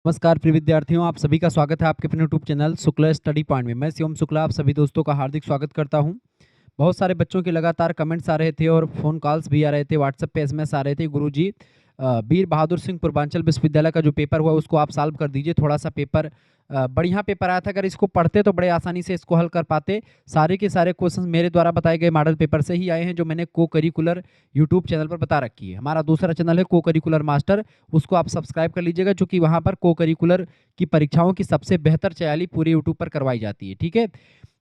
नमस्कार प्रिय विद्यार्थियों, आप सभी का स्वागत है आपके अपने YouTube channel Shukla study point में। मैं शिवम शुक्ला आप सभी दोस्तों का हार्दिक स्वागत करता हूं। बहुत सारे बच्चों के लगातार कमेंट्स आ रहे थे और फ़ोन कॉल्स भी आ रहे थे, व्हाट्सएप पे एसएमएस आ रहे थे, गुरुजी वीर बहादुर सिंह पूर्वांचल विश्वविद्यालय का जो पेपर हुआ उसको आप सॉल्व कर दीजिए। थोड़ा सा पेपर बढ़िया पेपर आया था, अगर इसको पढ़ते तो बड़े आसानी से इसको हल कर पाते। सारे के सारे क्वेश्चन मेरे द्वारा बताए गए मॉडल पेपर से ही आए हैं, जो मैंने को करिकुलर यूट्यूब चैनल पर बता रखी है। हमारा दूसरा चैनल है को करिकुलर मास्टर, उसको आप सब्सक्राइब कर लीजिएगा, क्योंकि वहाँ पर को करिकुलर की परीक्षाओं की सबसे बेहतर तैयारी पूरे यूट्यूब पर करवाई जाती है। ठीक है,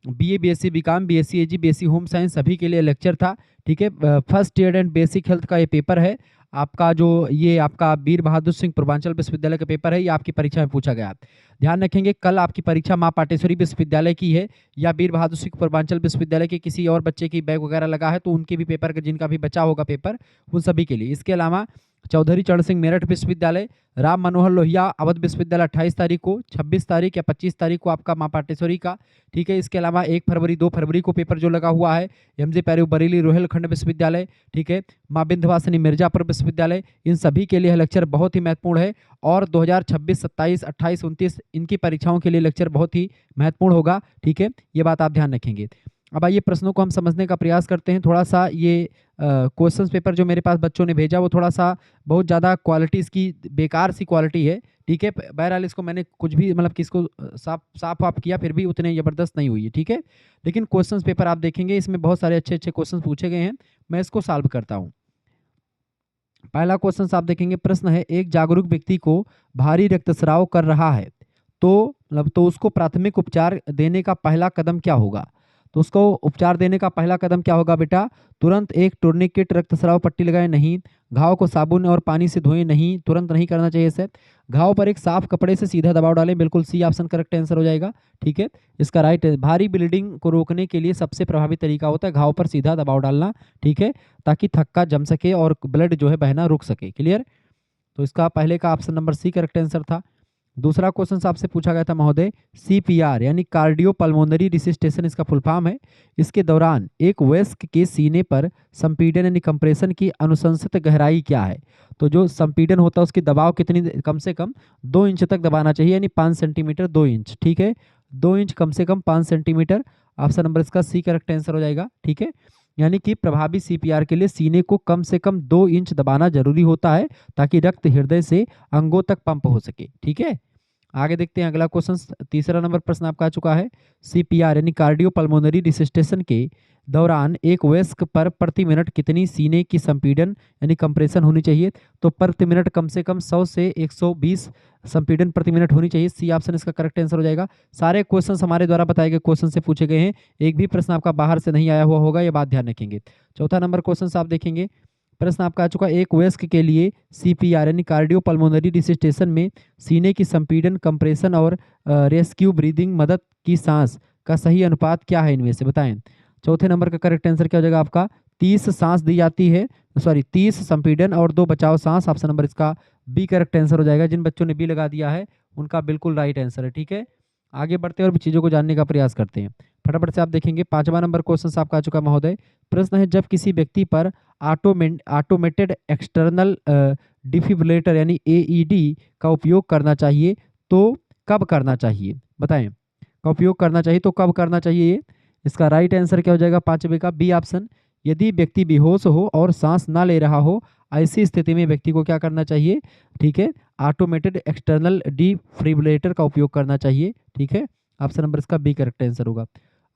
बीए, बीएससी बीकॉम, बीएससी एजी, बीएससी होम साइंस सभी के लिए लेक्चर था। ठीक है, first year and basic health का ये पेपर है आपका, जो ये आपका वीर बहादुर सिंह पूर्वांचल विश्वविद्यालय का पेपर है, ये आपकी परीक्षा में पूछा गया। ध्यान रखेंगे, कल आपकी परीक्षा माँ पाटेश्वरी विश्वविद्यालय की है या वीर बहादुर सिंह पूर्वांचल विश्वविद्यालय के किसी और बच्चे की बैग वगैरह लगा है तो उनके भी पेपर, जिनका भी बचा होगा पेपर, उन सभी के लिए। इसके अलावा चौधरी चरण सिंह मेरठ विश्वविद्यालय, राम मनोहर लोहिया अवध विश्वविद्यालय 28 तारीख को, 26 तारीख या 25 तारीख को आपका माँ पाटेश्वरी का। ठीक है, इसके अलावा 1 फरवरी 2 फरवरी को पेपर जो लगा हुआ है एमजे पैरू बरेली रोहेलखंड विश्वविद्यालय। ठीक है, माँ विंध्यवासिनी मिर्जापुर विश्वविद्यालय, इन सभी के लिए लेक्चर बहुत ही महत्वपूर्ण है। और 2026, 27, 28, 29 इनकी परीक्षाओं के लिए लेक्चर बहुत ही महत्वपूर्ण होगा। ठीक है, ये बात आप ध्यान रखेंगे। अब आइए प्रश्नों को हम समझने का प्रयास करते हैं। थोड़ा सा ये क्वेश्चन पेपर जो मेरे पास बच्चों ने भेजा वो थोड़ा सा बहुत ज़्यादा क्वालिटी इसकी बेकार सी क्वालिटी है। ठीक है, बहरहाल इसको मैंने कुछ भी मतलब कि इसको साफ साफ आप किया फिर भी उतने ज़बरदस्त नहीं हुई है। ठीक है, लेकिन क्वेश्चन पेपर आप देखेंगे इसमें बहुत सारे अच्छे अच्छे क्वेश्चन पूछे गए हैं। मैं इसको सॉल्व करता हूँ। पहला क्वेश्चन आप देखेंगे, प्रश्न है, एक जागरूक व्यक्ति को भारी रक्तस्राव कर रहा है तो उसको प्राथमिक उपचार देने का पहला कदम क्या होगा? तो उसको उपचार देने का पहला कदम क्या होगा बेटा? तुरंत एक टूर्निकेट रक्तस्राव पट्टी लगाएं नहीं, घाव को साबुन और पानी से धोएं नहीं, तुरंत नहीं करना चाहिए इसे। घाव पर एक साफ कपड़े से सीधा दबाव डालें, बिल्कुल सी ऑप्शन करेक्ट आंसर हो जाएगा। ठीक है, इसका राइट है। भारी ब्लीडिंग को रोकने के लिए सबसे प्रभावी तरीका होता है घाव पर सीधा दबाव डालना। ठीक है, ताकि थक्का जम सके और ब्लड जो है बहना रुक सके। क्लियर? तो इसका पहले का option number C correct answer था। दूसरा क्वेश्चन आपसे पूछा गया था महोदय, सीपीआर यानी कार्डियो पल्मोनरी रिसिस्टेशन इसका फुल फॉर्म है। इसके दौरान एक वयस्क के सीने पर संपीड़न यानी कंप्रेशन की अनुशंसित गहराई क्या है? तो जो संपीड़न होता है उसकी दबाव कितनी, कम से कम 2 इंच तक दबाना चाहिए, यानी 5 सेंटीमीटर 2 इंच। ठीक है, 2 इंच कम से कम 5 सेंटीमीटर। ऑप्शन नंबर इसका सी करेक्ट आंसर हो जाएगा। ठीक है, यानी कि प्रभावी सीपीआर के लिए सीने को कम से कम 2 इंच दबाना जरूरी होता है, ताकि रक्त हृदय से अंगों तक पंप हो सके। ठीक है, आगे देखते हैं अगला क्वेश्चन। तीसरा नंबर प्रश्न आपका आ चुका है, सीपीआर यानी कार्डियो पल्मोनरी रिसिस्टेशन के दौरान एक वयस्क पर प्रति मिनट कितनी सीने की संपीड़न यानी कंप्रेशन होनी चाहिए? तो प्रति मिनट कम से कम 100 से 120 संपीड़न प्रति मिनट होनी चाहिए। सी ऑप्शन इसका करेक्ट आंसर हो जाएगा। सारे क्वेश्चन हमारे द्वारा बताए गए क्वेश्चन से पूछे गए हैं, एक भी प्रश्न आपका बाहर से नहीं आया हुआ होगा, ये बात ध्यान रखेंगे। चौथा नंबर क्वेश्चन आप देखेंगे, प्रश्न आपका आ चुका, एक वयस्क के लिए सीपीआर यानी कार्डियो पल्मोनरी रिसिस्टेशन में सीने की संपीड़न, कंप्रेशन और रेस्क्यू ब्रीदिंग मदद की सांस का सही अनुपात क्या है, इनमें से बताएं। चौथे नंबर का करेक्ट आंसर क्या हो जाएगा आपका? 30 सांस दी जाती है, सॉरी 30 संपीड़न और 2 बचाव सांस। ऑप्शन नंबर इसका बी करेक्ट आंसर हो जाएगा। जिन बच्चों ने बी लगा दिया है उनका बिल्कुल राइट आंसर है। ठीक है, आगे बढ़ते हैं और चीज़ों को जानने का प्रयास करते हैं। फटाफट से आप देखेंगे, 5वां नंबर क्वेश्चन आपका आ चुका महोदय। प्रश्न है, जब किसी व्यक्ति पर ऑटोमेटेड एक्सटर्नल डिफिब्रिलेटर यानी एईडी का उपयोग करना चाहिए तो कब करना चाहिए, बताएं। का उपयोग करना चाहिए तो कब करना चाहिए ये? इसका राइट आंसर क्या हो जाएगा 5वें का? B option. यदि व्यक्ति बेहोश हो और सांस ना ले रहा हो, ऐसी स्थिति में व्यक्ति को क्या करना चाहिए? ठीक है, ऑटोमेटेड एक्सटर्नल डिफिब्रिलेटर का उपयोग करना चाहिए। ठीक है, ऑप्शन नंबर इसका बी करेक्ट आंसर होगा।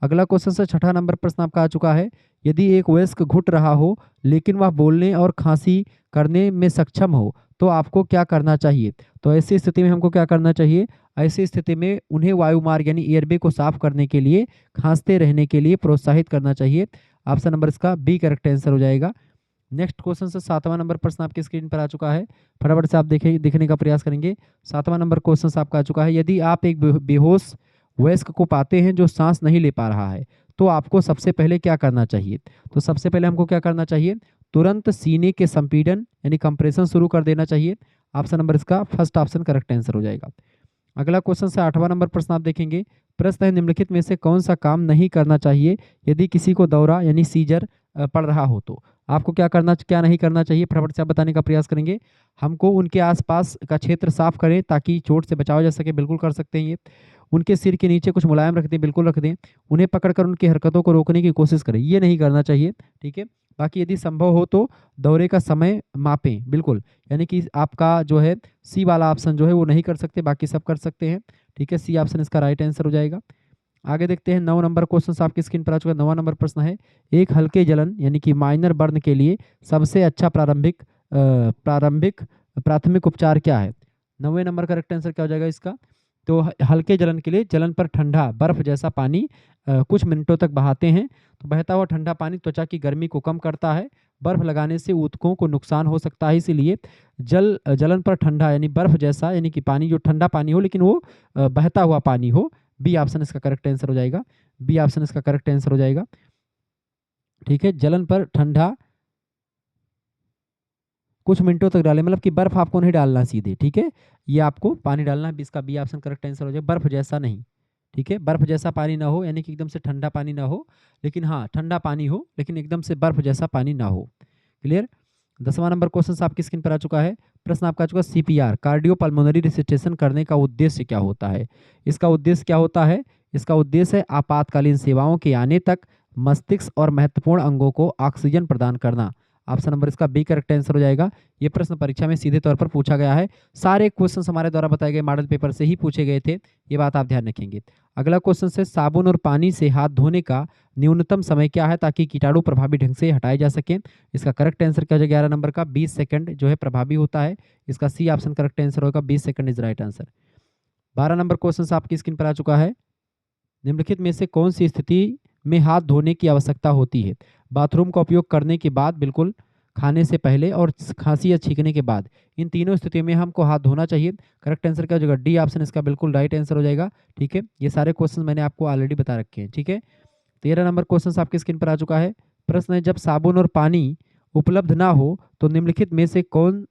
अगला क्वेश्चन से 6ठा नंबर प्रश्न आपका आ चुका है, यदि एक वयस्क घुट रहा हो लेकिन वह बोलने और खांसी करने में सक्षम हो तो आपको क्या करना चाहिए? तो ऐसी स्थिति में हमको क्या करना चाहिए? ऐसी स्थिति में उन्हें वायुमार्ग यानी एयरवे को साफ करने के लिए खांसते रहने के लिए प्रोत्साहित करना चाहिए। ऑप्शन नंबर इसका बी करेक्ट आंसर हो जाएगा। नेक्स्ट क्वेश्चन से 7वां नंबर प्रश्न आपकी स्क्रीन पर आ चुका है, फटाफट से आप देखने का प्रयास करेंगे। 7वां नंबर क्वेश्चन आपका आ चुका है, यदि आप एक बेहोश वयस्क को पाते हैं जो सांस नहीं ले पा रहा है तो आपको सबसे पहले क्या करना चाहिए? तो सबसे पहले हमको क्या करना चाहिए? तुरंत सीने के संपीड़न यानी कंप्रेशन शुरू कर देना चाहिए। ऑप्शन नंबर इसका फर्स्ट ऑप्शन करेक्ट आंसर हो जाएगा। अगला क्वेश्चन से 8वां नंबर प्रश्न आप देखेंगे, प्रश्न है, निम्नलिखित में से कौन सा काम नहीं करना चाहिए यदि किसी को दौरा यानी सीजर पड़ रहा हो तो आपको क्या नहीं करना चाहिए, फटाफट से आप बताने का प्रयास करेंगे। हमको उनके आसपास का क्षेत्र साफ करें ताकि चोट से बचाव जा सके, बिल्कुल कर सकते हैं ये। उनके सिर के नीचे कुछ मुलायम रख दें, बिल्कुल रख दें। उन्हें पकड़कर उनकी हरकतों को रोकने की कोशिश करें, ये नहीं करना चाहिए, ठीक है। बाकी यदि संभव हो तो दौरे का समय मापें, बिल्कुल। यानी कि आपका जो है सी वाला ऑप्शन जो है वो नहीं कर सकते, बाकी सब कर सकते हैं, ठीक है। सी ऑप्शन इसका राइट आंसर हो जाएगा। आगे देखते हैं 9 नंबर क्वेश्चन आपकी स्क्रीन पर आ चुका है। 9वां नंबर प्रश्न है, एक हल्के जलन यानी कि माइनर बर्न के लिए सबसे अच्छा प्रारंभिक प्राथमिक उपचार क्या है? 9वें नंबर का करेक्ट आंसर क्या हो जाएगा इसका? तो हल्के जलन के लिए जलन पर ठंडा बर्फ जैसा पानी कुछ मिनटों तक बहाते हैं। तो बहता हुआ ठंडा पानी त्वचा की गर्मी को कम करता है। बर्फ लगाने से ऊतकों को नुकसान हो सकता है, इसीलिए जलन पर ठंडा यानी बर्फ जैसा यानी कि पानी जो ठंडा पानी हो लेकिन वो बहता हुआ पानी हो। बी ऑप्शन इसका करेक्ट आंसर हो जाएगा। बी ऑप्शन इसका करेक्ट आंसर हो जाएगा, ठीक है। जलन पर ठंडा कुछ मिनटों तक डालें, मतलब कि बर्फ आपको नहीं डालना सीधे, ठीक है। ये आपको पानी डालना है, इसका बी ऑप्शन करेक्ट आंसर हो जाएगा। बर्फ जैसा नहीं, ठीक है। बर्फ जैसा पानी ना हो यानी कि एकदम से ठंडा पानी ना हो, लेकिन हाँ ठंडा पानी हो लेकिन एकदम से बर्फ जैसा पानी ना हो। क्लियर। 10वां नंबर क्वेश्चन आपकी स्क्रीन पर आ चुका है। प्रश्न आपका आ चुका सीपीआर कार्डियो पल्मोनरी रिसिटेशन करने का उद्देश्य क्या होता है? इसका उद्देश्य क्या होता है? इसका उद्देश्य है आपातकालीन सेवाओं के आने तक मस्तिष्क और महत्वपूर्ण अंगों को ऑक्सीजन प्रदान करना। ऑप्शन नंबर इसका बी करेक्ट आंसर हो जाएगा। ये प्रश्न परीक्षा में सीधे तौर पर पूछा गया है। सारे क्वेश्चन हमारे द्वारा बताए गए मॉडल पेपर से ही पूछे गए थे, ये बात आप ध्यान रखेंगे। अगला क्वेश्चन से साबुन और पानी से हाथ धोने का न्यूनतम समय क्या है ताकि कीटाणु प्रभावी ढंग से हटाए जा सके? इसका करेक्ट आंसर क्या हो जाएगा? 11 नंबर का 20 सेकंड जो है प्रभावी होता है। इसका सी ऑप्शन करेक्ट आंसर होगा, 20 second is right answer. 12 number question आपकी स्क्रीन पर आ चुका है। निम्नलिखित में से कौन सी स्थिति में हाथ धोने की आवश्यकता होती है? बाथरूम का उपयोग करने के बाद, बिल्कुल, खाने से पहले और खांसी या छींकने के बाद। इन तीनों स्थितियों में हमको हाथ धोना चाहिए। करेक्ट आंसर क्या हो जाएगा? डी ऑप्शन इसका बिल्कुल राइट आंसर हो जाएगा, ठीक है। ये सारे क्वेश्चन मैंने आपको ऑलरेडी बता रखे हैं, ठीक है। 13 नंबर क्वेश्चन आपकी स्क्रीन पर आ चुका है। प्रश्न है, जब साबुन और पानी उपलब्ध ना हो तो निम्नलिखित में से कौन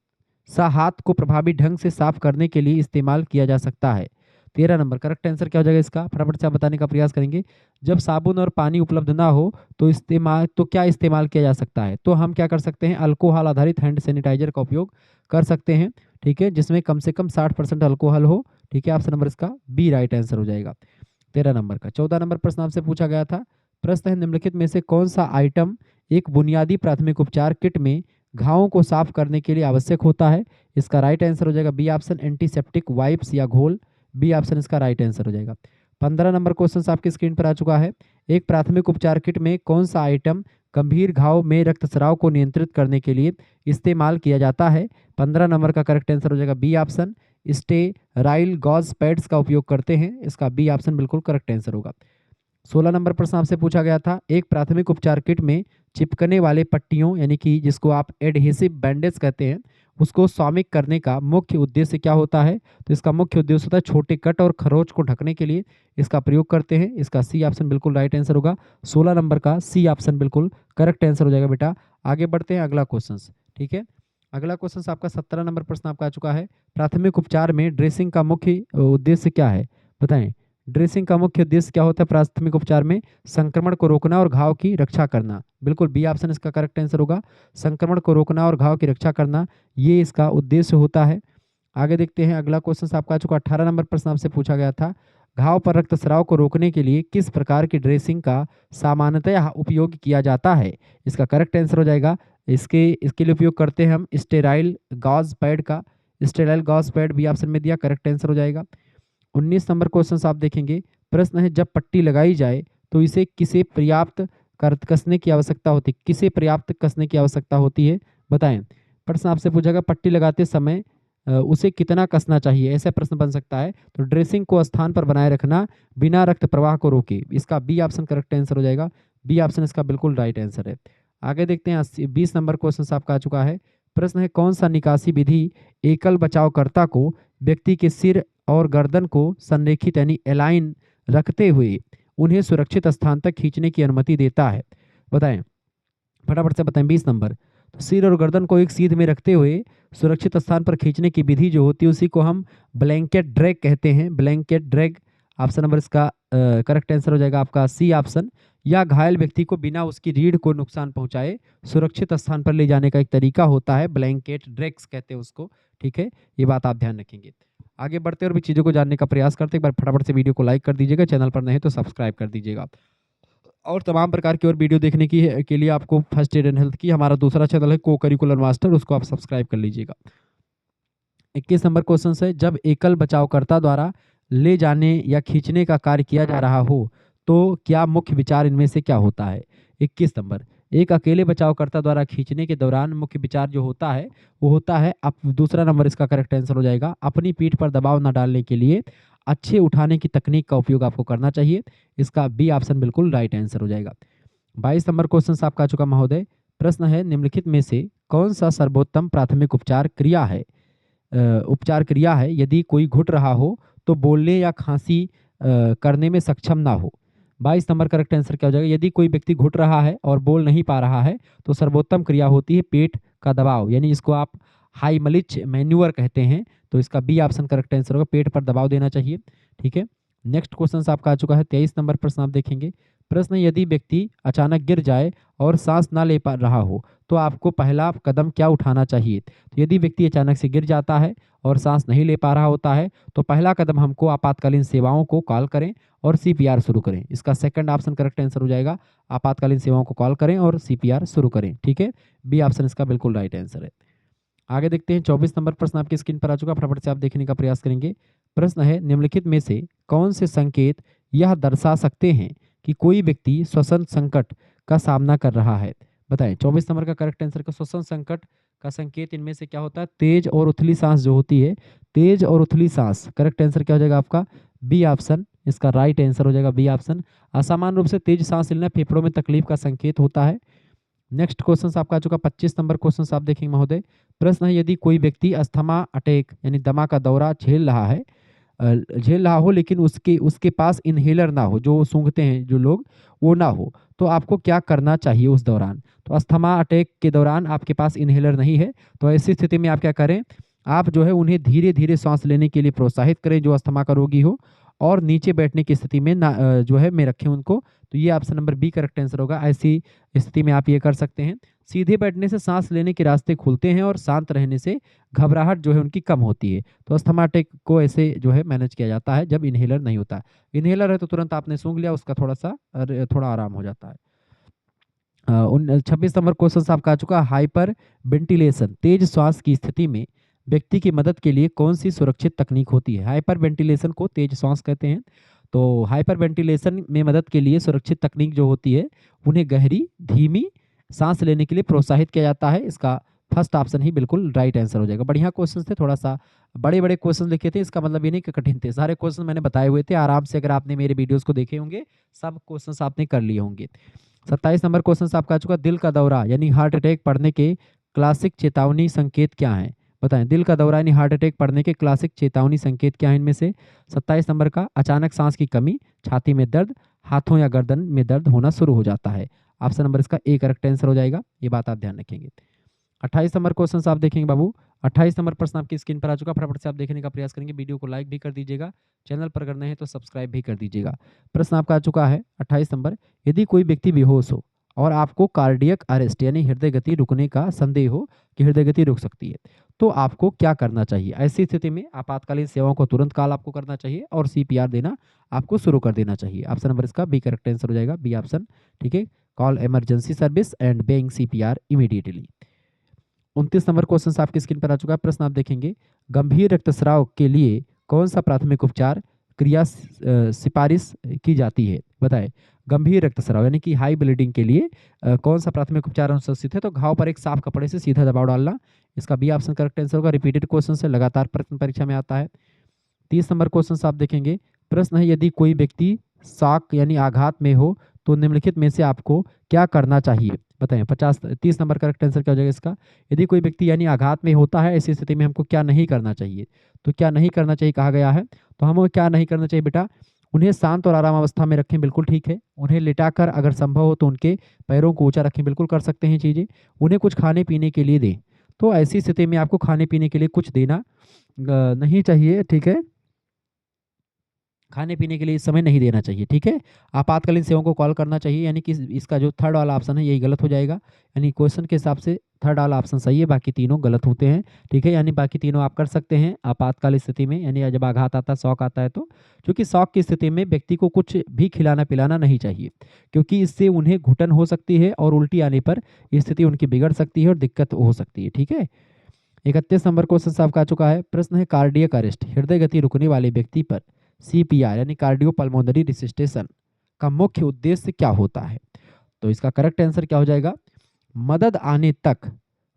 सा हाथ को प्रभावी ढंग से साफ करने के लिए इस्तेमाल किया जा सकता है? 13 नंबर करेक्ट आंसर क्या हो जाएगा इसका? फटाफट से आप बताने का प्रयास करेंगे। जब साबुन और पानी उपलब्ध ना हो तो क्या इस्तेमाल किया जा सकता है? तो हम क्या कर सकते हैं, अल्कोहल आधारित हैंड सैनिटाइजर का उपयोग कर सकते हैं, ठीक है, जिसमें कम से कम 60% अल्कोहल हो, ठीक है। ऑप्शन नंबर इसका बी राइट आंसर हो जाएगा 13 नंबर का। 14 नंबर प्रश्न आपसे पूछा गया था। प्रश्न है, निम्नलिखित में से कौन सा आइटम एक बुनियादी प्राथमिक उपचार किट में घावों को साफ करने के लिए आवश्यक होता है? इसका राइट आंसर हो जाएगा बी ऑप्शन एंटीसेप्टिक वाइप्स या घोल। बी ऑप्शन इसका राइट आंसर हो जाएगा। 15 नंबर क्वेश्चन आपकी स्क्रीन पर आ चुका है। एक प्राथमिक उपचार किट में कौन सा आइटम गंभीर घाव में रक्तस्राव को नियंत्रित करने के लिए इस्तेमाल किया जाता है? 15 नंबर का करेक्ट आंसर हो जाएगा B option sterile gauze pads का उपयोग करते हैं। इसका बी ऑप्शन बिल्कुल करेक्ट आंसर होगा। 16 नंबर प्रश्न आपसे पूछा गया था, एक प्राथमिक उपचार किट में चिपकने वाले पट्टियों यानी कि जिसको आप एडहेसिव बैंडेज कहते हैं उसको स्वामिक करने का मुख्य उद्देश्य क्या होता है? तो इसका मुख्य उद्देश्य होता है छोटे कट और खरोच को ढकने के लिए इसका प्रयोग करते हैं। इसका सी ऑप्शन बिल्कुल राइट आंसर होगा। 16 नंबर का सी ऑप्शन बिल्कुल करेक्ट आंसर हो जाएगा बेटा। आगे बढ़ते हैं अगला क्वेश्चन, ठीक है। अगला क्वेश्चन आपका 17 नंबर प्रश्न आपका आ चुका है। प्राथमिक उपचार में ड्रेसिंग का मुख्य उद्देश्य क्या है? बताएं। ड्रेसिंग का मुख्य उद्देश्य क्या होता है प्राथमिक उपचार में? संक्रमण को रोकना और घाव की रक्षा करना। बिल्कुल बी ऑप्शन इसका करेक्ट आंसर होगा। संक्रमण को रोकना और घाव की रक्षा करना, ये इसका उद्देश्य होता है। आगे देखते हैं अगला क्वेश्चन आपका आ चुका 18 नंबर प्रश्न आपसे पूछा गया था। घाव पर रक्तस्राव को रोकने के लिए किस प्रकार की ड्रेसिंग का सामान्यतः उपयोग किया जाता है? इसका करेक्ट आंसर हो जाएगा, इसके लिए उपयोग करते हैं हम स्टेराइल गॉज पैड का। Sterile gauze pad B option में दिया, करेक्ट आंसर हो जाएगा। 19 नंबर क्वेश्चन आप देखेंगे। प्रश्न है, जब पट्टी लगाई जाए तो इसे किसे पर्याप्त कसने की आवश्यकता होती है? किसे पर्याप्त कसने की आवश्यकता होती है? बताएं। प्रश्न आपसे पूछा गया पट्टी लगाते समय उसे कितना कसना चाहिए, ऐसा प्रश्न बन सकता है। तो ड्रेसिंग को स्थान पर बनाए रखना बिना रक्त प्रवाह को रोके, इसका बी ऑप्शन करेक्ट आंसर हो जाएगा। बी ऑप्शन इसका बिल्कुल राइट आंसर है। आगे देखते हैं 20 नंबर क्वेश्चन आपका आ चुका है। प्रश्न है, कौन सा निकासी विधि एकल बचावकर्ता को व्यक्ति के सिर और गर्दन को संरेखित यानी एलाइन रखते हुए उन्हें सुरक्षित स्थान तक खींचने की अनुमति देता है? बताएं, फटाफट से बताएं। 20 नंबर। तो सिर और गर्दन को एक सीध में रखते हुए सुरक्षित स्थान पर खींचने की विधि जो होती है उसी को हम ब्लैंकेट ड्रैग कहते हैं। ब्लैंकेट ड्रैग, ऑप्शन नंबर इसका करेक्ट आंसर हो जाएगा आपका सी ऑप्शन। या घायल व्यक्ति को बिना उसकी रीढ़ को नुकसान पहुंचाए सुरक्षित स्थान पर ले जाने का एक तरीका होता है ब्लैंकेट ड्रेक्स कहते हैं उसको। ठीक है, ये बात आप ध्यान रखेंगे। आगे बढ़ते और भी चीज़ों को जानने का प्रयास करते, एक बार फटाफट से वीडियो को लाइक कर दीजिएगा, चैनल पर नहीं तो सब्सक्राइब कर दीजिएगा। और तमाम प्रकार की और वीडियो देखने के लिए आपको फर्स्ट एड एंड हेल्थ की हमारा दूसरा चैनल है को करिकुलर मास्टर, उसको आप सब्सक्राइब कर लीजिएगा। 21 नंबर क्वेश्चन है, जब एकल बचावकर्ता द्वारा ले जाने या खींचने का कार्य किया जा रहा हो तो क्या मुख्य विचार इनमें से क्या होता है? 21 नंबर, एक अकेले बचावकर्ता द्वारा खींचने के दौरान मुख्य विचार जो होता है वो होता है, अब दूसरा नंबर इसका करेक्ट आंसर हो जाएगा, अपनी पीठ पर दबाव न डालने के लिए अच्छे उठाने की तकनीक का उपयोग आपको करना चाहिए। इसका बी ऑप्शन बिल्कुल राइट आंसर हो जाएगा। 22 नंबर क्वेश्चन आपका आ चुका महोदय। प्रश्न है, निम्नलिखित में से कौन सा सर्वोत्तम प्राथमिक उपचार क्रिया है? उपचार क्रिया है यदि कोई घुट रहा हो तो बोलने या खांसी करने में सक्षम ना हो। 22 नंबर करेक्ट आंसर क्या हो जाएगा? यदि कोई व्यक्ति घुट रहा है और बोल नहीं पा रहा है तो सर्वोत्तम क्रिया होती है पेट का दबाव, यानी इसको आप हाइमलिच मैन्यूअर कहते हैं। तो इसका बी ऑप्शन करेक्ट आंसर होगा, पेट पर दबाव देना चाहिए। ठीक है, नेक्स्ट क्वेश्चन आपका आ चुका है 23 नंबर प्रश्न आप देखेंगे। प्रश्न, यदि व्यक्ति अचानक गिर जाए और सांस ना ले पा रहा हो तो आपको पहला कदम क्या उठाना चाहिए? तो यदि व्यक्ति अचानक से गिर जाता है और सांस नहीं ले पा रहा होता है तो पहला कदम हमको आपातकालीन सेवाओं को कॉल करें और सीपीआर शुरू करें। इसका सेकंड ऑप्शन करेक्ट आंसर हो जाएगा, आपातकालीन सेवाओं को कॉल करें और सीपीआर शुरू करें। ठीक है, बी ऑप्शन इसका बिल्कुल राइट आंसर है। आगे देखते हैं 24 नंबर प्रश्न आपकी स्क्रीन पर आ चुका, फटाफट से आप देखने का प्रयास करेंगे। प्रश्न है, निम्नलिखित में से कौन से संकेत यह दर्शा सकते हैं कि कोई व्यक्ति श्वसन संकट का सामना कर रहा है? बताएं। 24 नंबर का करेक्ट आंसर का श्वसन संकट का संकेत इनमें से क्या होता है? तेज और उथली सांस जो होती है, तेज और उथली सांस। करेक्ट आंसर क्या हो जाएगा आपका? बी ऑप्शन इसका राइट आंसर हो जाएगा, बी ऑप्शन। असामान्य रूप से तेज सांस लेना फेफड़ों में तकलीफ का संकेत होता है। नेक्स्ट क्वेश्चन आपका आ चुका 25 नंबर क्वेश्चन आप देखेंगे महोदय। प्रश्न है, यदि कोई व्यक्ति अस्थमा अटैक यानी दमा का दौरा झेल रहा हो लेकिन उसके उसके पास इनहेलर ना हो, जो सूंघते हैं जो लोग वो ना हो, तो आपको क्या करना चाहिए उस दौरान? तो अस्थमा अटैक के दौरान आपके पास इनहेलर नहीं है तो ऐसी स्थिति में आप क्या करें? आप जो है उन्हें धीरे धीरे सांस लेने के लिए प्रोत्साहित करें जो अस्थमा का रोगी हो, और नीचे बैठने की स्थिति में ना जो है में रखें उनको। तो ये option number B correct answer होगा। ऐसी स्थिति में आप ये कर सकते हैं। सीधे बैठने से सांस लेने के रास्ते खुलते हैं और शांत रहने से घबराहट जो है उनकी कम होती है। तो अस्थमा अटैक को ऐसे जो है मैनेज किया जाता है जब इनहेलर नहीं होता। इनहेलर है तो तुरंत आपने सूंघ लिया, उसका थोड़ा आराम हो जाता है। 26 नंबर क्वेश्चन आपका आ चुका, हाइपर वेंटिलेशन तेज श्वास की स्थिति में व्यक्ति की मदद के लिए कौन सी सुरक्षित तकनीक होती है? हाइपर वेंटिलेशन को तेज श्वास कहते हैं। तो हाइपर वेंटिलेशन में मदद के लिए सुरक्षित तकनीक जो होती है उन्हें गहरी धीमी सांस लेने के लिए प्रोत्साहित किया जाता है। इसका फर्स्ट ऑप्शन ही बिल्कुल राइट आंसर हो जाएगा। बढ़िया क्वेश्चन थे, थोड़ा सा बड़े बड़े क्वेश्चन लिखे थे, इसका मतलब ये नहीं कि कठिन थे। सारे क्वेश्चन मैंने बताए हुए थे, आराम से अगर आपने मेरे वीडियोस को देखे होंगे सब क्वेश्चन आपने कर लिए होंगे। 27 नंबर क्वेश्चन आपका आ चुका, दिल का दौरा यानी हार्ट अटैक पड़ने के क्लासिक चेतावनी संकेत क्या है? बताएं। दिल का दौरा यानी हार्ट अटैक पड़ने के क्लासिक चेतावनी संकेत क्या है इनमें से? 27 नंबर का, अचानक सांस की कमी, छाती में दर्द, हाथों या गर्दन में दर्द होना शुरू हो जाता है। ऑप्शन नंबर इसका ए करेक्ट आंसर हो जाएगा, ये बात आप ध्यान रखेंगे। 28 नंबर क्वेश्चन आप देखेंगे बाबू। 28 नंबर प्रश्न आपकी स्क्रीन पर आ चुका, फटाफट से आप देखने का प्रयास करेंगे। वीडियो को लाइक भी कर दीजिएगा, चैनल पर अगर नए हैं तो सब्सक्राइब भी कर दीजिएगा। प्रश्न आपका आ चुका है 28 नंबर, यदि कोई व्यक्ति बेहोश हो और आपको कार्डियक अरेस्ट यानी हृदय गति रुकने का संदेह हो कि हृदय गति रुक सकती है, तो आपको क्या करना चाहिए? ऐसी स्थिति में आपातकालीन सेवाओं को तुरंत कॉल आपको करना चाहिए और सीपीआर देना आपको शुरू कर देना चाहिए। ऑप्शन नंबर इसका बी करेक्ट आंसर हो जाएगा, बी ऑप्शन। ठीक है, call emergency service and being CPR immediately. 29 number question आपकी स्क्रीन पर आ चुका है। प्रश्न आप देखेंगे, गंभीर रक्तस्राव के लिए कौन सा प्राथमिक उपचार क्रिया सिफारिश की जाती है? बताएं। गंभीर रक्तस्राव यानी कि हाई ब्लीडिंग के लिए कौन सा प्राथमिक उपचार अनुशंसित है? तो घाव पर एक साफ कपड़े से सीधा दबाव डालना, इसका बी ऑप्शन करेक्ट आंसर होगा। रिपीटेड क्वेश्चन से लगातार प्रश्न परीक्षा में आता है। 30 नंबर क्वेश्चन आप देखेंगे। प्रश्न है, यदि कोई व्यक्ति शॉक यानी आघात में हो तो निम्नलिखित में से आपको क्या करना चाहिए? बताएं। 30 नंबर करेक्ट आंसर क्या हो जाएगा इसका? यदि कोई व्यक्ति यानी आघात में होता है ऐसी स्थिति में हमको क्या नहीं करना चाहिए? तो क्या नहीं करना चाहिए कहा गया है, तो हमें क्या नहीं करना चाहिए बेटा? उन्हें शांत और आराम अवस्था में रखें, बिल्कुल ठीक है। उन्हें लिटाकर अगर संभव हो तो उनके पैरों को ऊंचा रखें, बिल्कुल कर सकते हैं चीज़ें। उन्हें कुछ खाने पीने के लिए दें, तो ऐसी स्थिति में आपको खाने पीने के लिए कुछ देना नहीं चाहिए। ठीक है, खाने पीने के लिए इस समय नहीं देना चाहिए, ठीक है। आपातकालीन सेवाओं को कॉल करना चाहिए, यानी कि इसका जो थर्ड वाला ऑप्शन है यही गलत हो जाएगा। यानी क्वेश्चन के हिसाब से थर्ड वाला ऑप्शन सही है, बाकी तीनों गलत होते हैं, ठीक है। यानी बाकी तीनों आप कर सकते हैं आपातकालीन स्थिति में, यानी जब आघात आता है, शौक आता है तो। क्योंकि शौक की स्थिति में व्यक्ति को कुछ भी खिलाना पिलाना नहीं चाहिए, क्योंकि इससे उन्हें घुटन हो सकती है और उल्टी आने पर स्थिति उनकी बिगड़ सकती है और दिक्कत हो सकती है, ठीक है। 31 नंबर क्वेश्चन आपका आ चुका है। प्रश्न है कार्डियक अरेस्ट, हृदय गति रुकने वाले व्यक्ति पर सीपीआर यानी कार्डियो पल्मोनरी रिसिस्टेशन का मुख्य उद्देश्य क्या होता है? तो इसका करेक्ट आंसर क्या हो जाएगा? मदद आने तक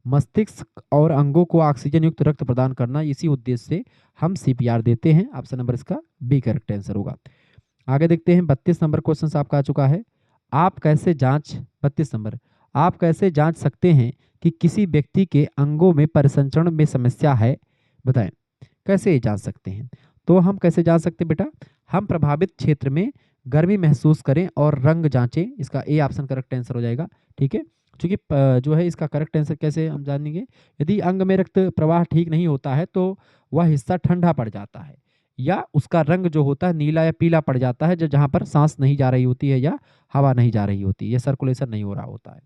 मस्तिष्क और अंगों को ऑक्सीजन युक्त रक्त प्रदान करना, इसी उद्देश्य से हम सीपीआर देते हैं। ऑप्शन नंबर इसका बी करेक्ट आंसर होगा। आगे देखते हैं 32 नंबर क्वेश्चन आपका आ चुका है। आप कैसे जांच 32 नंबर आप कैसे जांच सकते हैं कि किसी व्यक्ति के अंगों में परिसंचरण में समस्या है? बताएं, कैसे जांच सकते हैं? तो हम कैसे जांच सकते हैं बेटा? हम प्रभावित क्षेत्र में गर्मी महसूस करें और रंग जांचें। इसका ए ऑप्शन करेक्ट आंसर हो जाएगा, ठीक है। क्योंकि जो है इसका करेक्ट आंसर कैसे हम जानेंगे? यदि अंग में रक्त प्रवाह ठीक नहीं होता है तो वह हिस्सा ठंडा पड़ जाता है, या उसका रंग जो होता है नीला या पीला पड़ जाता है, जहाँ पर सांस नहीं जा रही होती है या हवा नहीं जा रही होती है, सर्कुलेशन नहीं हो रहा होता है।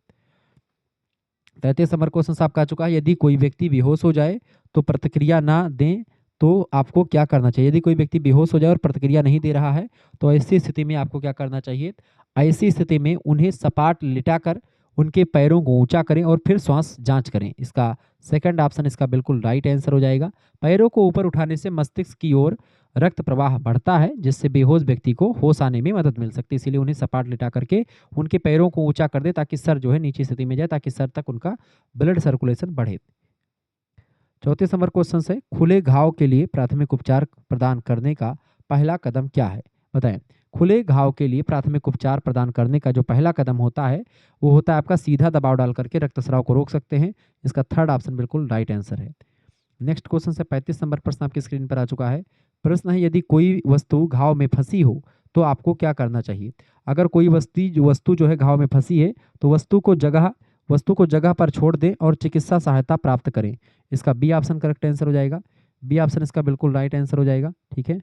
33 नंबर क्वेश्चन आपका आ चुका है। यदि कोई व्यक्ति बेहोश हो जाए तो प्रतिक्रिया ना दें तो आपको क्या करना चाहिए? यदि कोई व्यक्ति बेहोश हो जाए और प्रतिक्रिया नहीं दे रहा है तो ऐसी स्थिति में आपको क्या करना चाहिए? ऐसी स्थिति में उन्हें सपाट लिटाकर उनके पैरों को ऊंचा करें और फिर श्वास जांच करें। इसका सेकंड ऑप्शन इसका बिल्कुल राइट आंसर हो जाएगा। पैरों को ऊपर उठाने से मस्तिष्क की ओर रक्त प्रवाह बढ़ता है, जिससे बेहोश व्यक्ति को होश आने में मदद मिल सकती है। इसीलिए उन्हें सपाट लिटा करके उनके पैरों को ऊंचा कर दे ताकि सर जो है नीचे स्थिति में जाए, ताकि सर तक उनका ब्लड सर्कुलेशन बढ़े। 34 नंबर क्वेश्चन है, खुले घाव के लिए प्राथमिक उपचार प्रदान करने का पहला कदम क्या है? बताएं। खुले घाव के लिए प्राथमिक उपचार प्रदान करने का जो पहला कदम होता है वो होता है आपका सीधा दबाव डाल करके रक्तस्राव को रोक सकते हैं। इसका थर्ड ऑप्शन बिल्कुल राइट आंसर है। नेक्स्ट क्वेश्चन से 35 नंबर प्रश्न आपकी स्क्रीन पर आ चुका है। प्रश्न है, यदि कोई वस्तु घाव में फंसी हो तो आपको क्या करना चाहिए? अगर कोई वस्तु जो है घाव में फंसी है तो वस्तु को जगह पर छोड़ दें और चिकित्सा सहायता प्राप्त करें। इसका बी ऑप्शन करेक्ट आंसर हो जाएगा। बी ऑप्शन इसका बिल्कुल राइट आंसर हो जाएगा, ठीक है।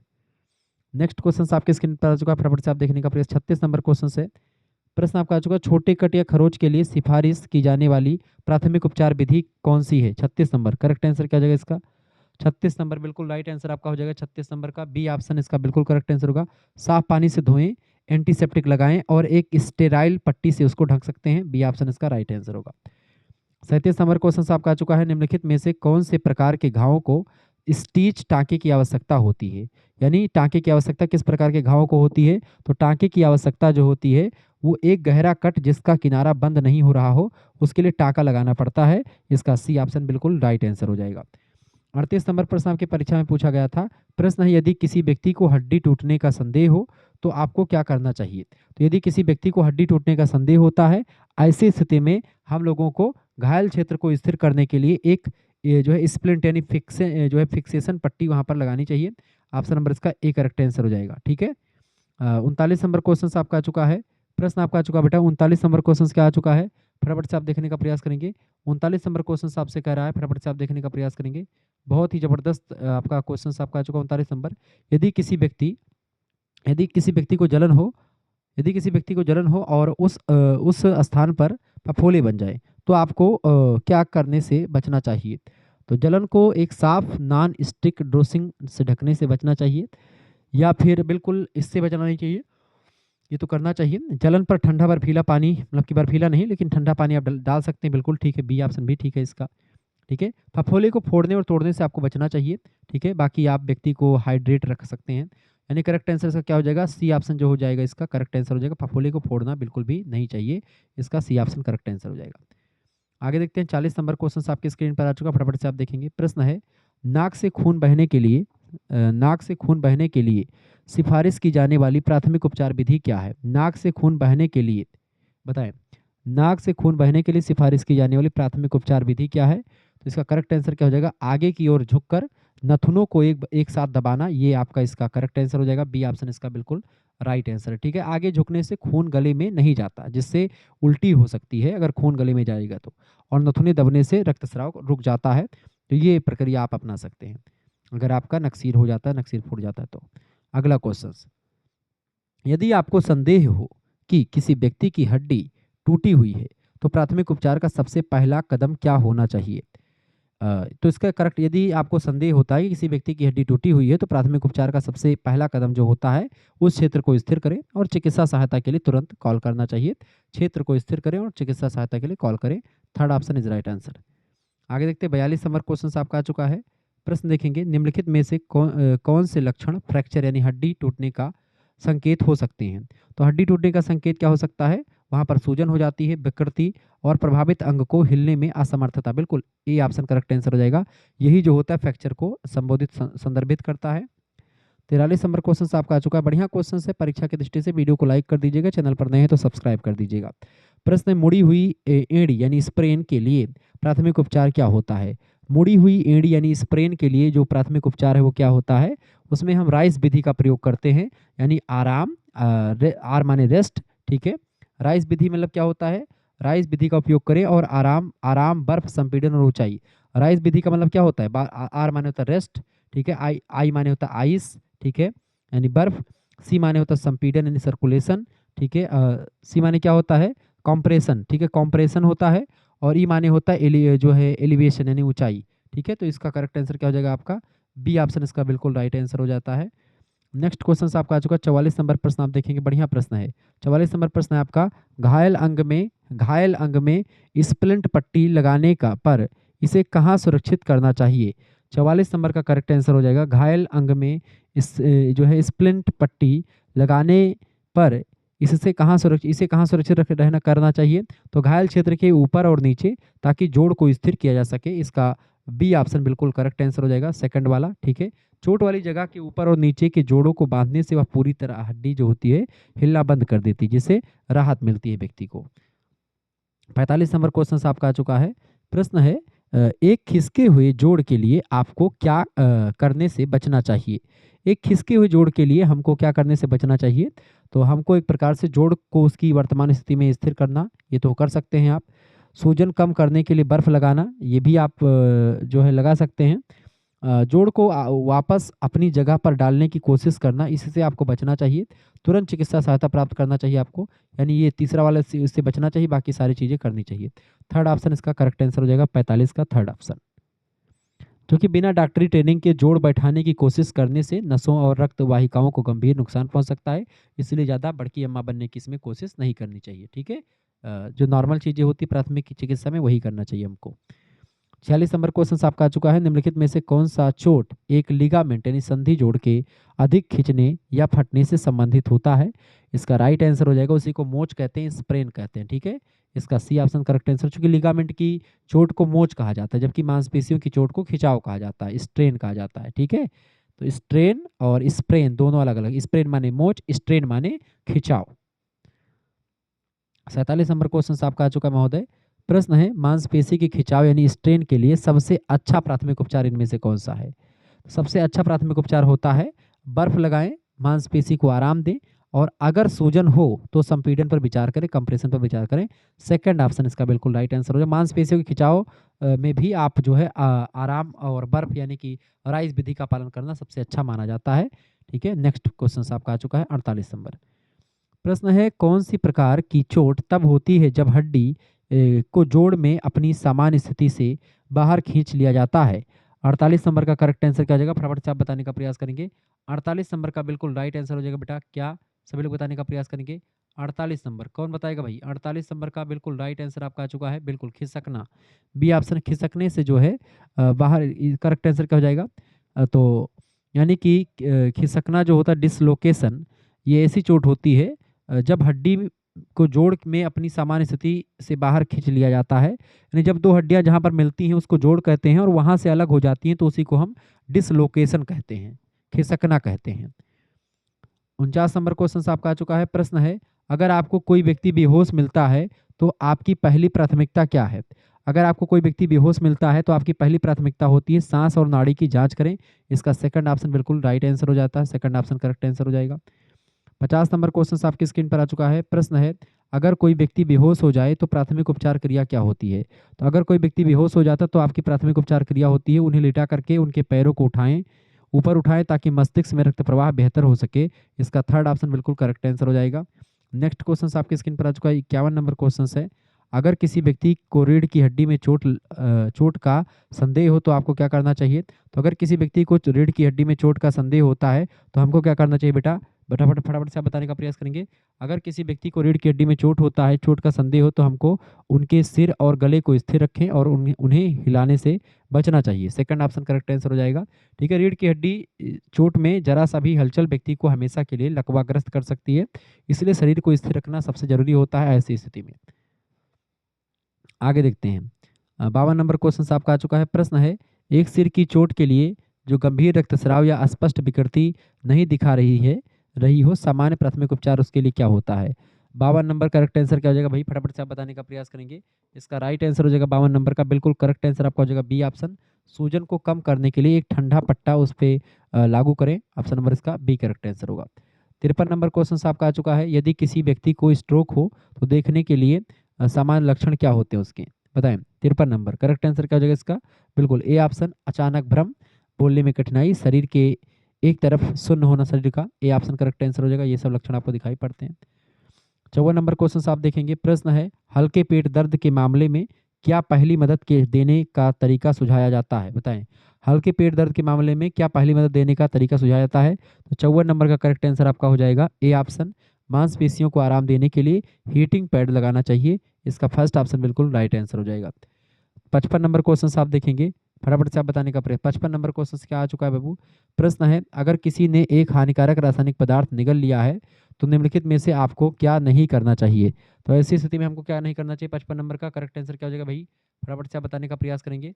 नेक्स्ट क्वेश्चन आपके स्क्रीन पर आ चुका है, फटाफट से आप देखने का प्रयास। 36 नंबर क्वेश्चन से प्रश्न आपका आ चुका है, छोटे कट या खरोच के लिए सिफारिश की जाने वाली प्राथमिक उपचार विधि कौन सी है? 36 नंबर करेक्ट आंसर क्या हो जाएगा इसका? 36 नंबर बिल्कुल राइट आंसर आपका हो जाएगा 36 नंबर का बी ऑप्शन इसका बिल्कुल करेक्ट आंसर होगा। साफ पानी से धोएं, एंटीसेप्टिक लगाएं और एक स्टेराइल पट्टी से उसको ढक सकते हैं। बी ऑप्शन इसका राइट आंसर होगा। 37 नंबर क्वेश्चन आपका आ चुका है, निम्नलिखित में से कौन से प्रकार के घावों को स्टीच टाँके की आवश्यकता होती है? यानी टाँके की आवश्यकता किस प्रकार के घावों को होती है? तो टाँके की आवश्यकता जो होती है वो एक गहरा कट जिसका किनारा बंद नहीं हो रहा हो, उसके लिए टाँका लगाना पड़ता है। इसका सी ऑप्शन बिल्कुल राइट आंसर हो जाएगा। 38 नंबर प्रश्न आपकी परीक्षा में पूछा गया था। प्रश्न है, यदि किसी व्यक्ति को हड्डी टूटने का संदेह हो तो आपको क्या करना चाहिए? तो यदि किसी व्यक्ति को हड्डी टूटने का संदेह होता है, ऐसी स्थिति में हम लोगों को घायल क्षेत्र को स्थिर करने के लिए एक ये जो है स्प्लिंट यानी फिक्सेशन पट्टी वहाँ पर लगानी चाहिए। ऑप्शन नंबर इसका ए करेक्ट आंसर हो जाएगा, ठीक है। 39 नंबर क्वेश्चन आपका आ चुका है। प्रश्न आपका आ चुका बेटा 39 नंबर क्वेश्चन क्या आ चुका है, फटाफट से आप देखने का प्रयास करेंगे। 39 नंबर क्वेश्चन आपसे कह रहा है, फटाफट से आप देखने का प्रयास करेंगे। बहुत ही जबरदस्त आपका क्वेश्चन आपका आ चुका 39 नंबर। यदि किसी व्यक्ति यदि किसी व्यक्ति को जलन हो यदि किसी व्यक्ति को जलन हो और उस स्थान पर फफोले बन जाए तो आपको क्या करने से बचना चाहिए? तो जलन को एक साफ नॉन स्टिक ड्रेसिंग से ढकने से बचना चाहिए, या फिर बिल्कुल इससे बचना नहीं चाहिए। ये तो करना चाहिए। जलन पर ठंडा बर्फीला पानी, मतलब कि बर्फीला नहीं लेकिन ठंडा पानी आप डाल सकते हैं, बिल्कुल ठीक है। बी ऑप्शन भी ठीक है इसका, ठीक है। फफोले को फोड़ने और तोड़ने से आपको बचना चाहिए, ठीक है। बाकी आप व्यक्ति को हाइड्रेट रख सकते हैं। यानी करेक्ट आंसर इसका क्या हो जाएगा? सी ऑप्शन जो हो जाएगा इसका करेक्ट आंसर हो जाएगा। फफोले को फोड़ना बिल्कुल भी नहीं चाहिए, इसका सी ऑप्शन करेक्ट आंसर हो जाएगा। आगे देखते हैं 40 नंबर क्वेश्चन आपके स्क्रीन पर आ चुका, फटाफट से आप देखेंगे। प्रश्न है, नाक से खून बहने के लिए सिफारिश की जाने वाली प्राथमिक उपचार विधि क्या है? नाक से खून बहने के लिए बताएं। नाक से खून बहने के लिए सिफारिश की जाने वाली प्राथमिक उपचार विधि क्या है? तो इसका करेक्ट आंसर क्या हो जाएगा? आगे की ओर झुककर नथुनों को एक साथ दबाना, ये आपका इसका करेक्ट आंसर हो जाएगा। बी ऑप्शन इसका बिल्कुल राइट आंसर है, ठीक है। आगे झुकने से खून गले में नहीं जाता, जिससे उल्टी हो सकती है अगर खून गले में जाएगा तो, और नथुने दबने से रक्तस्राव रुक जाता है। तो ये प्रक्रिया आप अपना सकते हैं अगर आपका नक्सीर हो जाता है, नक्सीर फूट जाता है तो। अगला क्वेश्चन, यदि आपको संदेह हो कि किसी व्यक्ति की हड्डी टूटी हुई है तो प्राथमिक उपचार का सबसे पहला कदम क्या होना चाहिए? तो इसका करेक्ट, यदि आपको संदेह होता है कि किसी व्यक्ति की हड्डी टूटी हुई है तो प्राथमिक उपचार का सबसे पहला कदम जो होता है, उस क्षेत्र को स्थिर करें और चिकित्सा सहायता के लिए तुरंत कॉल करना चाहिए। क्षेत्र को स्थिर करें और चिकित्सा सहायता के लिए कॉल करें। Third option is right answer. आगे देखते हैं, 42 नंबर क्वेश्चन आपका आ चुका है। प्रश्न देखेंगे, निम्नलिखित में से कौन से लक्षण फ्रैक्चर यानी हड्डी टूटने का संकेत हो सकते हैं? तो हड्डी टूटने का संकेत क्या हो सकता है? वहाँ पर सूजन हो जाती है, विकृति और प्रभावित अंग को हिलने में असमर्थता। बिल्कुल ए ऑप्शन करेक्ट आंसर हो जाएगा। यही जो होता है फ्रैक्चर को संबोधित संदर्भित करता है। 43 नंबर क्वेश्चन आपका आ चुका है। बढ़िया क्वेश्चन है, परीक्षा की दृष्टि से वीडियो को लाइक कर दीजिएगा, चैनल पर नए हैं तो सब्सक्राइब कर दीजिएगा। प्रश्न है, मुड़ी हुई एड़ी यानी स्प्रेन के लिए प्राथमिक उपचार क्या होता है? मुड़ी हुई एड़ी यानी स्प्रेन के लिए जो प्राथमिक उपचार है वो क्या होता है? उसमें हम राइस विधि का प्रयोग करते हैं, यानी आराम, आर माने रेस्ट, ठीक है। राइस विधि मतलब क्या होता है? राइस विधि का उपयोग करें और आराम, आराम, बर्फ, संपीड़न और ऊंचाई। राइस विधि का मतलब क्या होता है? आर माने होता है रेस्ट, ठीक है। आई माने होता है आइस, ठीक है, यानी बर्फ। सी माने होता है संपीड़न यानी सर्कुलेशन, ठीक है। सी माने क्या होता है? कॉम्प्रेशन, ठीक है, कॉम्प्रेशन होता है। और ई माने होता है जो है एलिवेशन यानी ऊंचाई, ठीक है। तो इसका करेक्ट आंसर क्या हो जाएगा आपका? बी ऑप्शन इसका बिल्कुल राइट आंसर हो जाता है। नेक्स्ट क्वेश्चन आपका आ चुका है। 44 नंबर प्रश्न आप देखेंगे, बढ़िया प्रश्न है। 44 नंबर प्रश्न है आपका, घायल अंग में स्प्लिंट पट्टी लगाने का पर इसे कहाँ सुरक्षित करना चाहिए? 44 नंबर का करेक्ट आंसर हो जाएगा, घायल अंग में जो है स्प्लिंट पट्टी लगाने पर इसे कहाँ सुरक्षित रहना करना चाहिए? तो घायल क्षेत्र के ऊपर और नीचे, ताकि जोड़ को स्थिर किया जा सके। इसका बी ऑप्शन बिल्कुल करेक्ट आंसर हो जाएगा, सेकंड वाला, ठीक है। चोट वाली जगह के ऊपर और नीचे के जोड़ों को बांधने से वह पूरी तरह हड्डी जो होती है हिलना बंद कर देती है, जिससे राहत मिलती है व्यक्ति को। 45 नंबर क्वेश्चन आपका आ चुका है। प्रश्न है, एक खिसके हुए जोड़ के लिए आपको क्या करने से बचना चाहिए? एक खिसके हुए जोड़ के लिए हमको क्या करने से बचना चाहिए? तो हमको एक प्रकार से जोड़ को उसकी वर्तमान स्थिति में स्थिर करना, ये तो कर सकते हैं आप। सूजन कम करने के लिए बर्फ लगाना, ये भी आप जो है लगा सकते हैं। जोड़ को वापस अपनी जगह पर डालने की कोशिश करना, इससे आपको बचना चाहिए। तुरंत चिकित्सा सहायता प्राप्त करना चाहिए आपको, यानी ये तीसरा वाला इससे बचना चाहिए, बाकी सारी चीज़ें करनी चाहिए। थर्ड ऑप्शन इसका करेक्ट आंसर हो जाएगा, 45 का थर्ड ऑप्शन। क्योंकि बिना डॉक्टरी ट्रेनिंग के जोड़ बैठाने की कोशिश करने से नसों और रक्त वाहिकाओं को गंभीर नुकसान पहुंच सकता है, इसलिए ज़्यादा बड़की अम्मा बनने की इसमें कोशिश नहीं करनी चाहिए, ठीक है। जो नॉर्मल चीज़ें होती प्राथमिक चिकित्सा में वही करना चाहिए हमको। 46 नंबर क्वेश्चन आपका आ चुका है। निम्नलिखित में से कौन सा चोट एक लिगामेंट यानी संधि जोड़ के अधिक खिंचने या फटने से संबंधित होता है? इसका राइट आंसर हो जाएगा, उसी को मोच कहते हैं, स्प्रेन कहते हैं, ठीक है। इसका सी ऑप्शन करेक्ट आंसर, चूंकि लिगामेंट की चोट को मोच कहा जाता है, जबकि मांसपेशियों की चोट को खिंचाव कहा जाता है, स्ट्रेन कहा जाता है, ठीक है। तो स्ट्रेन और स्प्रेन दोनों अलग अलग, स्प्रेन माने मोच, स्ट्रेन माने खिंचाव। 47 नंबर क्वेश्चन आपका आ चुका है महोदय। प्रश्न है, मांसपेशी के खिंचाव यानी स्ट्रेन के लिए सबसे अच्छा प्राथमिक उपचार इनमें से कौन सा है? सबसे अच्छा प्राथमिक उपचार होता है बर्फ लगाएं, मांसपेशी को आराम दें, और अगर सूजन हो तो संपीड़न पर विचार करें, कंप्रेशन पर विचार करें। सेकंड ऑप्शन इसका बिल्कुल राइट आंसर हो जाए। मांसपेशियों के खिंचाव में भी आप जो है आराम और बर्फ यानी कि राइस विधि का पालन करना सबसे अच्छा माना जाता है, ठीक है। नेक्स्ट क्वेश्चन आपका आ चुका है 48 नंबर। प्रश्न है, कौन सी प्रकार की चोट तब होती है जब हड्डी को जोड़ में अपनी सामान्य स्थिति से बाहर खींच लिया जाता है? 48 नंबर का करेक्ट आंसर क्या हो जाएगा? फटाफट से आप बताने का प्रयास करेंगे। 48 नंबर का बिल्कुल राइट आंसर हो जाएगा बेटा, क्या सभी लोग बताने का प्रयास करेंगे? 48 नंबर कौन बताएगा भाई? 48 नंबर का बिल्कुल राइट आंसर आपका आ चुका है, बिल्कुल खिसकना, बी ऑप्शन, खिसकने से जो है बाहर। करेक्ट आंसर क्या हो जाएगा? तो यानी कि खिसकना जो होता है, डिसलोकेशन, ये ऐसी चोट होती है जब हड्डी को जोड़ में अपनी सामान्य स्थिति से बाहर खींच लिया जाता है, यानी जब दो हड्डियां जहां पर मिलती हैं उसको जोड़ कहते हैं और वहां से अलग हो जाती हैं तो उसी को हम डिसलोकेशन कहते हैं, खिसकना कहते हैं। 49 नंबर क्वेश्चन आपका आ चुका है। प्रश्न है, अगर आपको कोई व्यक्ति बेहोश मिलता है तो आपकी पहली प्राथमिकता क्या है? अगर आपको कोई व्यक्ति बेहोश मिलता है तो आपकी पहली प्राथमिकता होती है सांस और नाड़ी की जांच करें। इसका सेकंड ऑप्शन बिल्कुल राइट आंसर हो जाता है, सेकंड ऑप्शन करेक्ट आंसर हो जाएगा। 50 नंबर क्वेश्चन आपकी स्क्रीन पर आ चुका है। प्रश्न है, अगर कोई व्यक्ति बेहोश हो जाए तो प्राथमिक उपचार क्रिया क्या होती है? तो अगर कोई व्यक्ति बेहोश हो जाता तो आपकी प्राथमिक उपचार क्रिया होती है उन्हें लेटा करके उनके पैरों को उठाएं, ऊपर उठाएं ताकि मस्तिष्क में रक्त प्रवाह बेहतर हो सके। इसका थर्ड ऑप्शन बिल्कुल करेक्ट आंसर हो जाएगा। नेक्स्ट क्वेश्चन आपकी स्क्रीन पर आ चुका है, 51 नंबर क्वेश्चन है। अगर किसी व्यक्ति को रीढ़ की हड्डी में चोट का संदेह हो तो आपको क्या करना चाहिए? तो अगर किसी व्यक्ति को रीढ़ की हड्डी में चोट का संदेह होता है तो हमको क्या करना चाहिए बेटा? फटाफट फटाफट से आप बताने का प्रयास करेंगे। अगर किसी व्यक्ति को रीढ़ की हड्डी में चोट होता है, चोट का संदेह हो, तो हमको उनके सिर और गले को स्थिर रखें और उन्हें हिलाने से बचना चाहिए। सेकंड ऑप्शन करेक्ट आंसर हो जाएगा। ठीक है, रीढ़ की हड्डी चोट में जरा सा भी हलचल व्यक्ति को हमेशा के लिए लकवाग्रस्त कर सकती है, इसलिए शरीर को स्थिर रखना सबसे जरूरी होता है ऐसी स्थिति में। आगे देखते हैं, 52 नंबर क्वेश्चन आपका आ चुका है। प्रश्न है, एक सिर की चोट के लिए जो गंभीर रक्तस्राव या स्पष्ट विकृति नहीं दिखा रही हो, सामान्य प्राथमिक उपचार उसके लिए क्या होता है? 52 नंबर करेक्ट आंसर क्या हो जाएगा भाई? फटाफट से आप बताने का प्रयास करेंगे। इसका राइट आंसर हो जाएगा 52 नंबर का बिल्कुल करेक्ट आंसर आपका हो जाएगा बी ऑप्शन। सूजन को कम करने के लिए एक ठंडा पट्टा उस पर लागू करें। ऑप्शन नंबर इसका बी करेक्ट आंसर होगा। 53 नंबर क्वेश्चन आपका आ चुका है। यदि किसी व्यक्ति को स्ट्रोक हो तो देखने के लिए सामान्य लक्षण क्या होते हैं उसके, बताएं। 53 नंबर करेक्ट आंसर क्या हो जाएगा इसका? बिल्कुल ए ऑप्शन, अचानक भ्रम, बोलने में कठिनाई, शरीर के एक तरफ शून्य होना शरीर का, ए ऑप्शन करेक्ट आंसर हो जाएगा। ये सब लक्षण आपको दिखाई पड़ते हैं। 54 नंबर क्वेश्चन आप देखेंगे। प्रश्न है, हल्के पेट दर्द के मामले में क्या पहली मदद के देने का तरीका सुझाया जाता है? बताएं। हल्के पेट दर्द के मामले में क्या पहली मदद देने का तरीका सुझाया जाता है? तो 54 नंबर का करेक्ट आंसर आपका हो जाएगा ए ऑप्शन, मांसपेशियों को आराम देने के लिए हीटिंग पैड लगाना चाहिए। इसका फर्स्ट ऑप्शन बिल्कुल राइट आंसर हो जाएगा। 55 नंबर क्वेश्चन आप देखेंगे, फटाफट से आप बताने का प्रयास। 55 नंबर क्वेश्चन क्या आ चुका है बाबू? प्रश्न है, अगर किसी ने एक हानिकारक रासायनिक पदार्थ निगल लिया है तो निम्नलिखित में से आपको क्या नहीं करना चाहिए? तो ऐसी स्थिति में हमको क्या नहीं करना चाहिए? 55 नंबर का करेक्ट आंसर क्या हो जाएगा भाई? फटाफट से आप बताने का प्रयास करेंगे।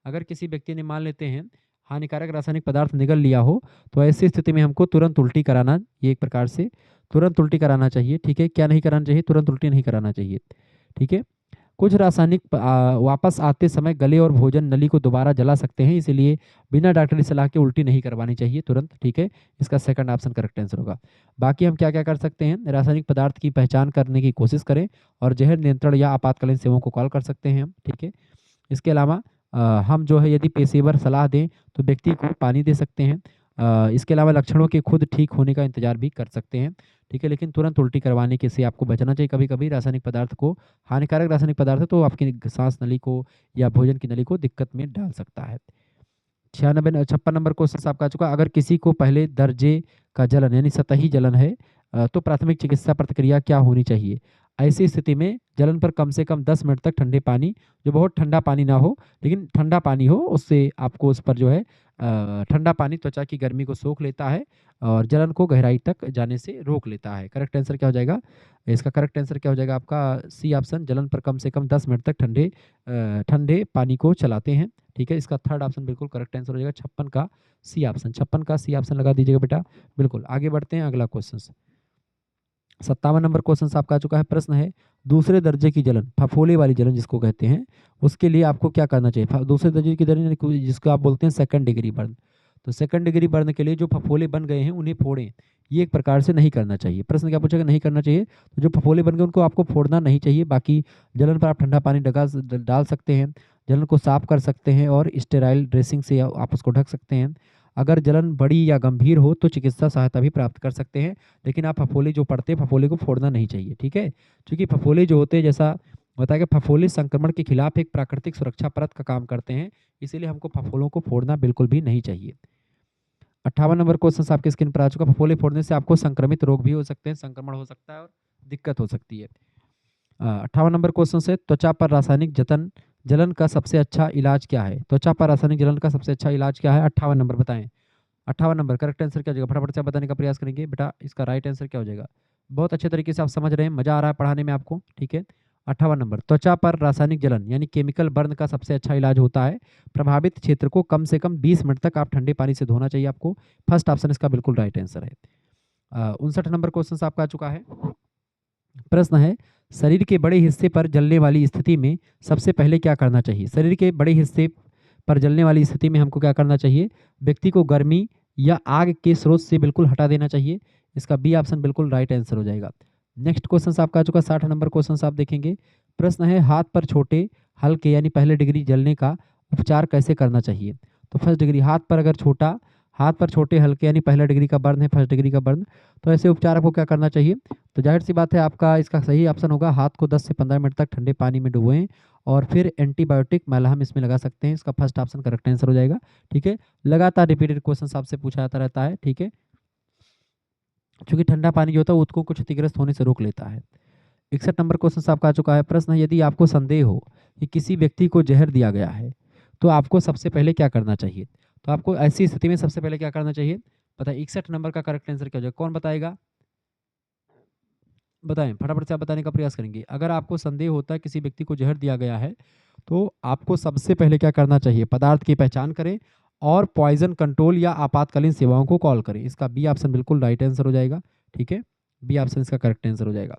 अगर किसी व्यक्ति ने, मान लेते हैं, हानिकारक रासायनिक पदार्थ निगल लिया हो तो ऐसी स्थिति में हमको तुरंत उल्टी कराना, ये एक प्रकार से तुरंत उल्टी कराना चाहिए। ठीक है, क्या नहीं कराना चाहिए? तुरंत उल्टी नहीं कराना चाहिए। ठीक है, कुछ रासायनिक वापस आते समय गले और भोजन नली को दोबारा जला सकते हैं, इसलिए बिना डॉक्टरी सलाह के उल्टी नहीं करवानी चाहिए तुरंत। ठीक है, इसका सेकंड ऑप्शन करेक्ट आंसर होगा। बाकी हम क्या क्या कर सकते हैं? रासायनिक पदार्थ की पहचान करने की कोशिश करें और जहर नियंत्रण या आपातकालीन सेवाओं को कॉल कर सकते हैं हम। ठीक है, इसके अलावा हम जो है यदि पेशेवर सलाह दें तो व्यक्ति को पानी दे सकते हैं। इसके अलावा लक्षणों के खुद ठीक होने का इंतजार भी कर सकते हैं। ठीक है, लेकिन तुरंत उल्टी करवाने के से आपको बचना चाहिए। कभी कभी रासायनिक पदार्थ को, हानिकारक रासायनिक पदार्थ है तो आपकी सांस नली को या भोजन की नली को दिक्कत में डाल सकता है। 56 नंबर क्वेश्चन आपका आ चुका। अगर किसी को पहले दर्जे का जलन यानी सतही जलन है तो प्राथमिक चिकित्सा प्रतिक्रिया क्या होनी चाहिए? ऐसी स्थिति में जलन पर कम से कम 10 मिनट तक ठंडे पानी, जो बहुत ठंडा पानी ना हो लेकिन ठंडा पानी हो, उससे आपको उस पर जो है ठंडा पानी त्वचा की गर्मी को सोख लेता है और जलन को गहराई तक जाने से रोक लेता है। करेक्ट आंसर क्या हो जाएगा? इसका करेक्ट आंसर क्या हो जाएगा आपका? सी ऑप्शन, जलन पर कम से कम 10 मिनट तक ठंडे पानी को चलाते हैं। ठीक है, इसका थर्ड ऑप्शन बिल्कुल करेक्ट आंसर हो जाएगा 56 का सी ऑप्शन। 56 का सी ऑप्शन लगा दीजिएगा बेटा। बिल्कुल, आगे बढ़ते हैं अगला क्वेश्चन। 57 नंबर क्वेश्चन आपका आ चुका है। प्रश्न है, दूसरे दर्जे की जलन, फफोले वाली जलन जिसको कहते हैं, उसके लिए आपको क्या करना चाहिए? दूसरे दर्जे की जलन जिसको आप बोलते हैं सेकंड डिग्री बर्न। तो सेकंड डिग्री बर्न के लिए जो फफोले बन गए हैं उन्हें फोड़ें। ये एक प्रकार से नहीं करना चाहिए। प्रश्न क्या पूछेगा? नहीं करना चाहिए। तो जो फफोले बन गए उनको आपको फोड़ना नहीं चाहिए। बाकी जलन पर आप ठंडा पानी डाल सकते हैं, जलन को साफ कर सकते हैं और स्टेराइल ड्रेसिंग से आप उसको ढक सकते हैं। अगर जलन बड़ी या गंभीर हो तो चिकित्सा सहायता भी प्राप्त कर सकते हैं, लेकिन आप फफोले जो पड़ते हैं फफोले को फोड़ना नहीं चाहिए। ठीक है, क्योंकि फफोले जो होते हैं, जैसा बताया कि फफोले संक्रमण के खिलाफ एक प्राकृतिक सुरक्षा परत का काम करते हैं, इसीलिए हमको फफोलों को फोड़ना बिल्कुल भी नहीं चाहिए। 58 नंबर क्वेश्चन आपके स्क्रीन पर आ चुका। फफोले फोड़ने से आपको संक्रमित रोग भी हो सकते हैं, संक्रमण हो सकता है और दिक्कत हो सकती है। 58 नंबर क्वेश्चन से, त्वचा पर रासायनिक जलन का सबसे अच्छा इलाज क्या है? त्वचा पर रासायनिक जलन का सबसे अच्छा इलाज क्या है? 58 नंबर बताएं। 58 नंबर करेक्ट आंसर क्या हो जाएगा? फटाफट से आप बताने का प्रयास करेंगे बेटा। इसका राइट आंसर क्या हो जाएगा? बहुत अच्छे तरीके से आप समझ रहे हैं, मजा आ रहा है पढ़ाने में आपको। ठीक है, 58 नंबर, त्वचा पर रासायनिक जलन यानी केमिकल बर्न का सबसे अच्छा इलाज होता है प्रभावित क्षेत्र को कम से कम 20 मिनट तक आप ठंडे पानी से धोना चाहिए आपको। फर्स्ट ऑप्शन इसका बिल्कुल राइट आंसर है। 59 नंबर क्वेश्चन आपका आ चुका है। प्रश्न है, शरीर के बड़े हिस्से पर जलने वाली स्थिति में सबसे पहले क्या करना चाहिए? शरीर के बड़े हिस्से पर जलने वाली स्थिति में हमको क्या करना चाहिए? व्यक्ति को गर्मी या आग के स्रोत से बिल्कुल हटा देना चाहिए। इसका बी ऑप्शन बिल्कुल राइट आंसर हो जाएगा। नेक्स्ट क्वेश्चन आपका आ चुका 60 नंबर क्वेश्चन आप देखेंगे। प्रश्न है, हाथ पर छोटे हल्के यानी पहले डिग्री जलने का उपचार कैसे करना चाहिए? तो फर्स्ट डिग्री, हाथ पर अगर छोटा हाथ पर छोटे हल्के यानी पहला डिग्री का बर्न है, फर्स्ट डिग्री का बर्न, तो ऐसे उपचार आपको क्या करना चाहिए? तो जाहिर सी बात है आपका इसका सही ऑप्शन होगा हाथ को 10 से 15 मिनट तक ठंडे पानी में डुबोएं और फिर एंटीबायोटिक मलहम इसमें लगा सकते हैं। इसका फर्स्ट ऑप्शन करेक्ट आंसर हो जाएगा। ठीक है, लगातार रिपीटेड क्वेश्चन आपसे पूछा जाता रहता है। ठीक है, क्योंकि ठंडा पानी जो होता है ऊतकों को क्षतिग्रस्त होने से रोक लेता है। 61 नंबर क्वेश्चन आपका आ चुका है। प्रश्न है, यदि आपको संदेह हो कि किसी व्यक्ति को जहर दिया गया है तो आपको सबसे पहले क्या करना चाहिए? तो आपको ऐसी स्थिति में सबसे पहले क्या करना चाहिए? बताइए, 61 नंबर का करेक्ट आंसर क्या हो जाएगा? कौन बताएगा? बताएं, फटाफट से आप बताने का प्रयास करेंगे। अगर आपको संदेह होता है किसी व्यक्ति को जहर दिया गया है तो आपको सबसे पहले क्या करना चाहिए? पदार्थ की पहचान करें और पॉइजन कंट्रोल या आपातकालीन सेवाओं को कॉल करें। इसका बी ऑप्शन बिल्कुल राइट आंसर हो जाएगा। ठीक है, बी ऑप्शन इसका करेक्ट आंसर हो जाएगा।